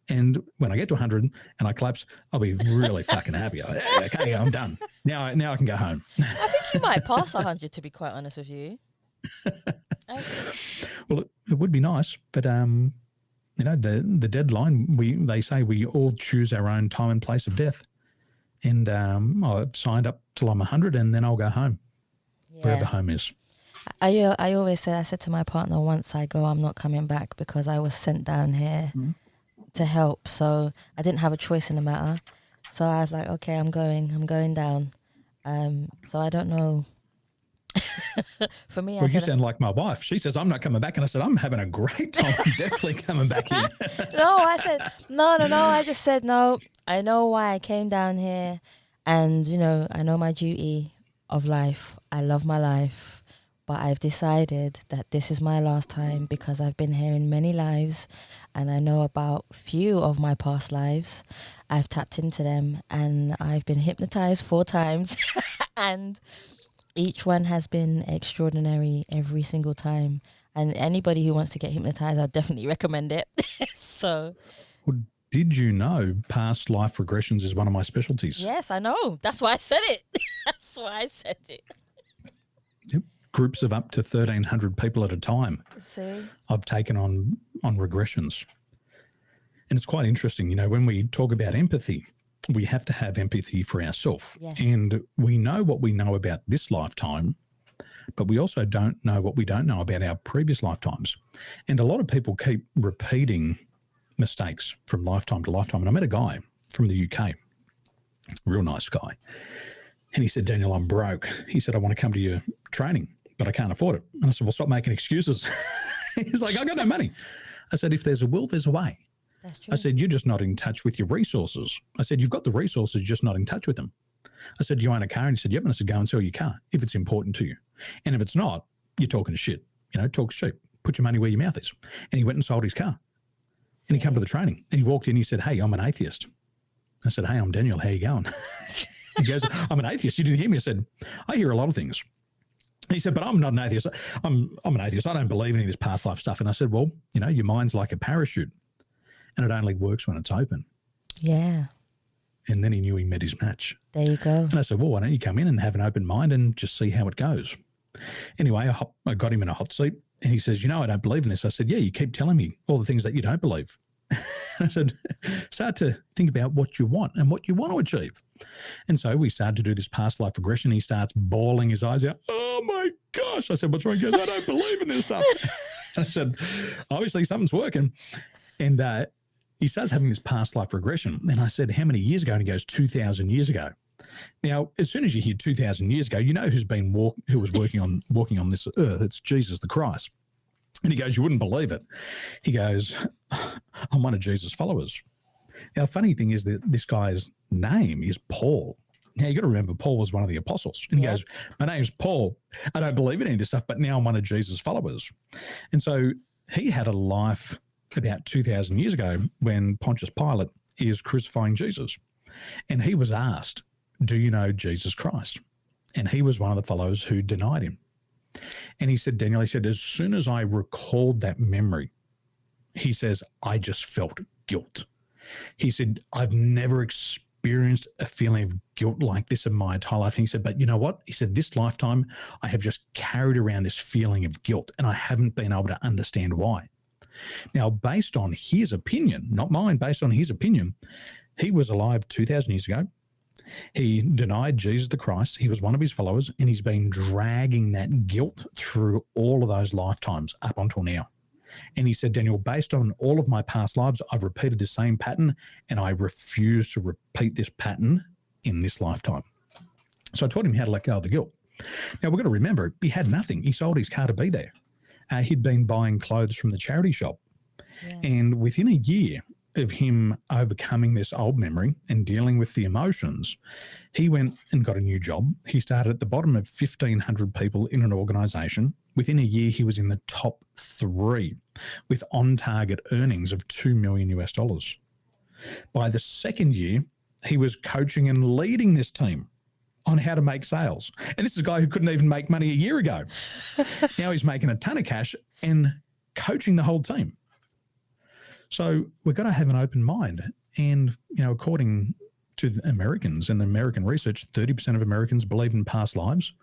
And when I get to 100 and I collapse, I'll be really fucking happy. Okay, I'm done. Now I can go home.
I think you might pass 100, to be quite honest with you.
Well, it would be nice, but you know, the deadline, they say we all choose our own time and place of death. And I've signed up till I'm 100 and then I'll go home, wherever home is.
I always said, I said to my partner, once I go, I'm not coming back, because I was sent down here to help. So I didn't have a choice in the matter. So I was like, okay, I'm going down. So I don't know. For me,
well, you sound like my wife. She says, I'm not coming back. And I said, I'm having a great time. I'm definitely coming back here.
No, I said, no. I just said, no, I know why I came down here. And, you know, I know my duty of life. I love my life. But I've decided that this is my last time, because I've been here in many lives and I know about few of my past lives. I've tapped into them and I've been hypnotized 4 times and each one has been extraordinary every single time. And anybody who wants to get hypnotized, I'd definitely recommend it. So,
well, did you know past life regressions is one of my specialties?
Yes, I know. That's why I said it. That's why I said it.
Yep. Groups of up to 1,300 people at a time.
See?
I've taken on regressions. And it's quite interesting, you know, when we talk about empathy, we have to have empathy for ourselves.
Yes.
And we know what we know about this lifetime, but we also don't know what we don't know about our previous lifetimes. And a lot of people keep repeating mistakes from lifetime to lifetime. And I met a guy from the UK, real nice guy. And he said, Daniel, I'm broke. He said, I want to come to your training, but I can't afford it. And I said, well, stop making excuses. He's like, I got no money. I said, if there's a will, there's a way.
That's true.
I said, you're just not in touch with your resources. I said, you've got the resources, just not in touch with them. I said, do you own a car? And he said, yep. And I said, go and sell your car if it's important to you. And if it's not, you're talking shit. You know, talk cheap. Put your money where your mouth is. And he went and sold his car. And he came to the training. And he walked in, he said, hey, I'm an atheist. I said, hey, I'm Daniel. How you going? He goes, I'm an atheist. You didn't hear me? I said, I hear a lot of things. He said, but I'm not an atheist. I'm an atheist. I don't believe in any of this past life stuff. And I said, well, you know, your mind's like a parachute and it only works when it's open.
Yeah.
And then he knew he met his match.
There you go.
And I said, well, why don't you come in and have an open mind and just see how it goes? Anyway, I got him in a hot seat And he says, I don't believe in this. I said, yeah, you keep telling me all the things that you don't believe. I said, start to think about what you want and what you want to achieve. And so we started to do this past life regression. He starts bawling his eyes out. Oh my gosh. I said, what's wrong? He goes, I don't believe in this stuff. I said, obviously something's working. And he starts having this past life regression. And I said, how many years ago? And he goes, 2,000 years ago. Now, as soon as you hear 2,000 years ago, you know who was walking on this earth. It's Jesus the Christ. And he goes, you wouldn't believe it. He goes, I'm one of Jesus' followers. Now, the funny thing is that this guy's name is Paul. Now, you got to remember, Paul was one of the apostles. And he goes, my name's Paul. I don't believe in any of this stuff, but now I'm one of Jesus' followers. And so he had a life about 2,000 years ago when Pontius Pilate is crucifying Jesus. And he was asked, do you know Jesus Christ? And he was one of the followers who denied him. And he said, Daniel, as soon as I recalled that memory, he says, I just felt guilt. He said, I've never experienced a feeling of guilt like this in my entire life. And he said, but you know what? He said, this lifetime, I have just carried around this feeling of guilt and I haven't been able to understand why. Now, based on his opinion, not mine, based on his opinion, he was alive 2,000 years ago. He denied Jesus the Christ. He was one of his followers, and he's been dragging that guilt through all of those lifetimes up until now. And he said, Daniel, based on all of my past lives, I've repeated the same pattern, and I refuse to repeat this pattern in this lifetime. So I taught him how to let go of the guilt. Now, we've got to remember, he had nothing. He sold his car to be there. He'd been buying clothes from the charity shop. Yeah. And within a year of him overcoming this old memory and dealing with the emotions, he went and got a new job. He started at the bottom of 1,500 people in an organization. Within a year, he was in the top 3 with on-target earnings of $2 million US. By the second year, he was coaching and leading this team on how to make sales. And this is a guy who couldn't even make money a year ago. Now he's making a ton of cash and coaching the whole team. So we've got to have an open mind. And, according to the Americans and the American research, 30% of Americans believe in past lives.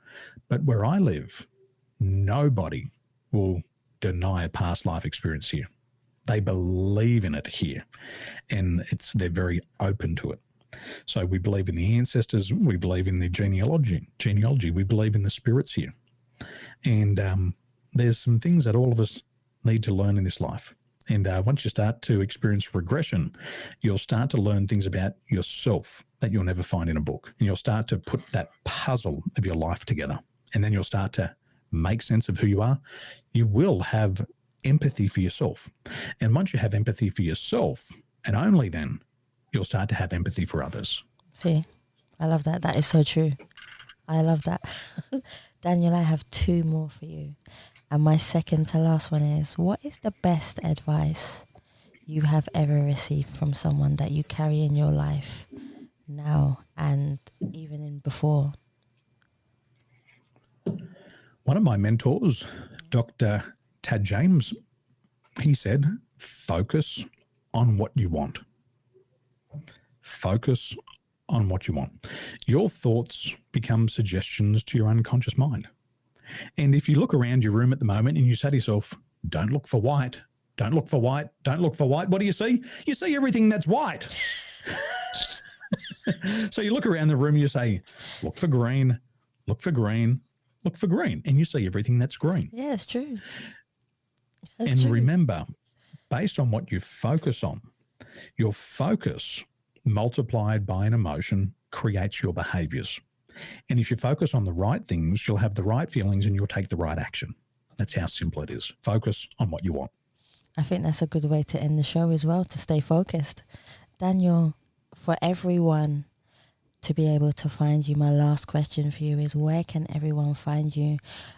But where I live, nobody will deny a past life experience here. They believe in it here. And they're very open to it. So we believe in the ancestors. We believe in the genealogy. We believe in the spirits here. And there's some things that all of us need to learn in this life. And once you start to experience regression, you'll start to learn things about yourself that you'll never find in a book. And you'll start to put that puzzle of your life together. And then you'll start to make sense of who you are. You will have empathy for yourself. And once you have empathy for yourself, and only then, you'll start to have empathy for others.
See, I love that. That is so true. I love that. Daniel, I have 2 more for you. And my second to last one is, what is the best advice you have ever received from someone that you carry in your life now and even in before?
One of my mentors, Dr. Tad James, he said, focus on what you want. Focus on what you want. Your thoughts become suggestions to your unconscious mind. And if you look around your room at the moment and you say to yourself, don't look for white, don't look for white, don't look for white, what do you see? You see everything that's white. So you look around the room and you say, look for green, look for green, look for green. And you see everything that's green.
Yeah, it's true.
And remember, based on what you focus on, your focus multiplied by an emotion creates your behaviors. And if you focus on the right things, you'll have the right feelings and you'll take the right action. That's how simple it is. Focus on what you want.
I think that's a good way to end the show as well, to stay focused. Daniel, for everyone to be able to find you, my last question for you is, where can everyone find you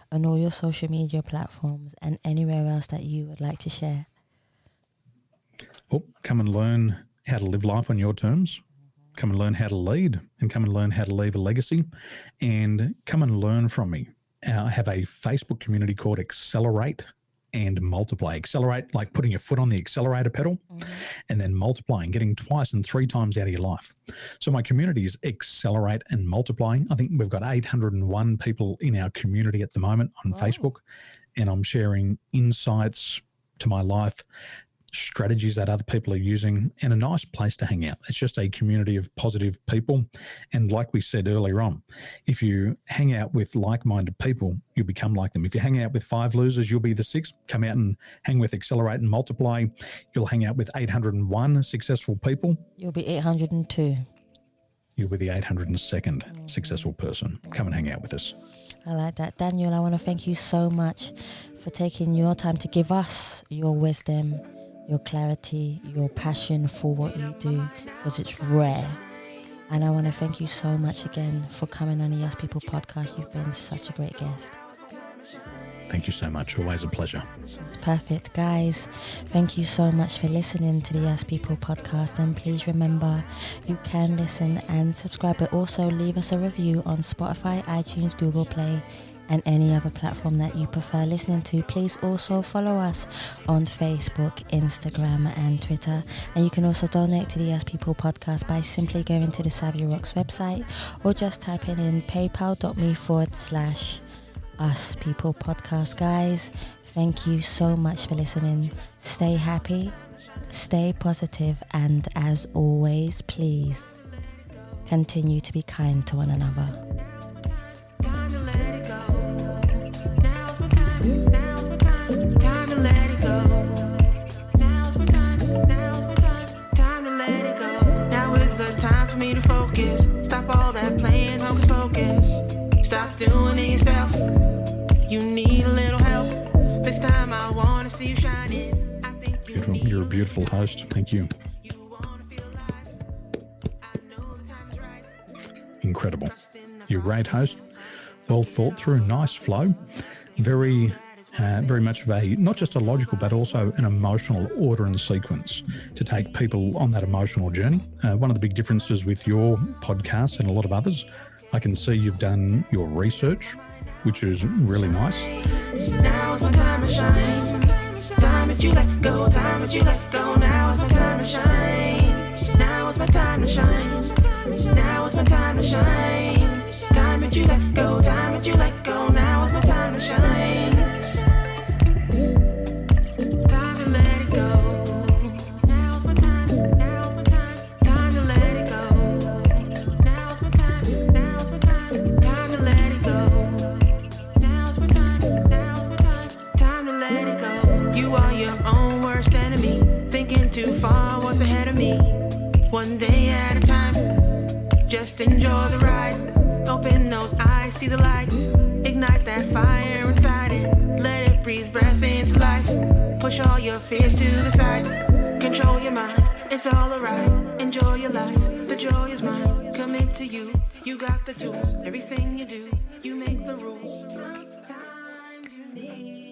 on all your social media platforms and anywhere else that you would like to share?
Well, come and learn how to live life on your terms. Come and learn how to lead, and come and learn how to leave a legacy, and come and learn from me. I have a Facebook community called Accelerate and Multiply. Accelerate, like putting your foot on the accelerator pedal, and then multiplying, getting 2 and 3 times out of your life. So my community is Accelerate and Multiply. I think we've got 801 people in our community at the moment on Facebook. and I'm sharing insights to my life, strategies that other people are using, and a nice place to hang out. It's just a community of positive people. And like we said earlier on, if you hang out with like-minded people, you'll become like them. If you hang out with 5 losers, you'll be the 6th. Come out and hang with Accelerate and Multiply. You'll hang out with 801 successful people.
You'll be 802.
You'll be the 802nd successful person. Come and hang out with us.
I like that. Daniel, I want to thank you so much for taking your time to give us your wisdom, your clarity, your passion for what you do, because it's rare. And I want to thank you so much again for coming on the Yes People podcast. You've been such a great guest.
Thank you so much. Always a pleasure.
It's perfect. Guys, thank you so much for listening to the Yes People podcast. And please remember, you can listen and subscribe, but also leave us a review on Spotify, iTunes, Google Play, and any other platform that you prefer listening to. Please also follow us on Facebook, Instagram, and Twitter. And you can also donate to the Yes People podcast by simply going to the Savvy Rocks website or just typing in paypal.me/Us People Podcast. Guys, thank you so much for listening. Stay happy, stay positive, and as always, please continue to be kind to one another.
Time to let it go. Now's my time. Now's my time. Time to let it go. Now's my time. Now's my time. Time to let it go. Now is the time for me to focus. Stop all that playing hocus pocus. Stop doing it yourself. You need a little help. This time I want to see you shining. I think
You're a beautiful host. Thank you. Incredible. You're a great host. Well thought through, nice flow. Very much of a, not just a logical, but also an emotional order and sequence to take people on that emotional journey. One of the big differences with your podcast and a lot of others, I can see you've done your research, which is really nice.
Now's my time to shine. Time that you let go, time that you let go. Now is my time to shine. Now is my time to shine. Now is my time to shine. Time that you let go, time that you let go. Now is my time to shine. Time to let it go. Now's my time. Now's my time. Time to let it go. Now's my time. Now's my time. Time to let it go. Now's my time. Now's my time. Time to let it go. You are your own worst enemy. Thinking too far, what's ahead of me? One day at a time. Just enjoy the ride. Open those eyes, see the light. Ignite that fire inside it. Let it breathe breath into life. Push all your fears to the side. Control your mind, it's all alright. Enjoy your life, the joy is mine. Commit to you, you got the tools. Everything you do, you make the rules. Sometimes you need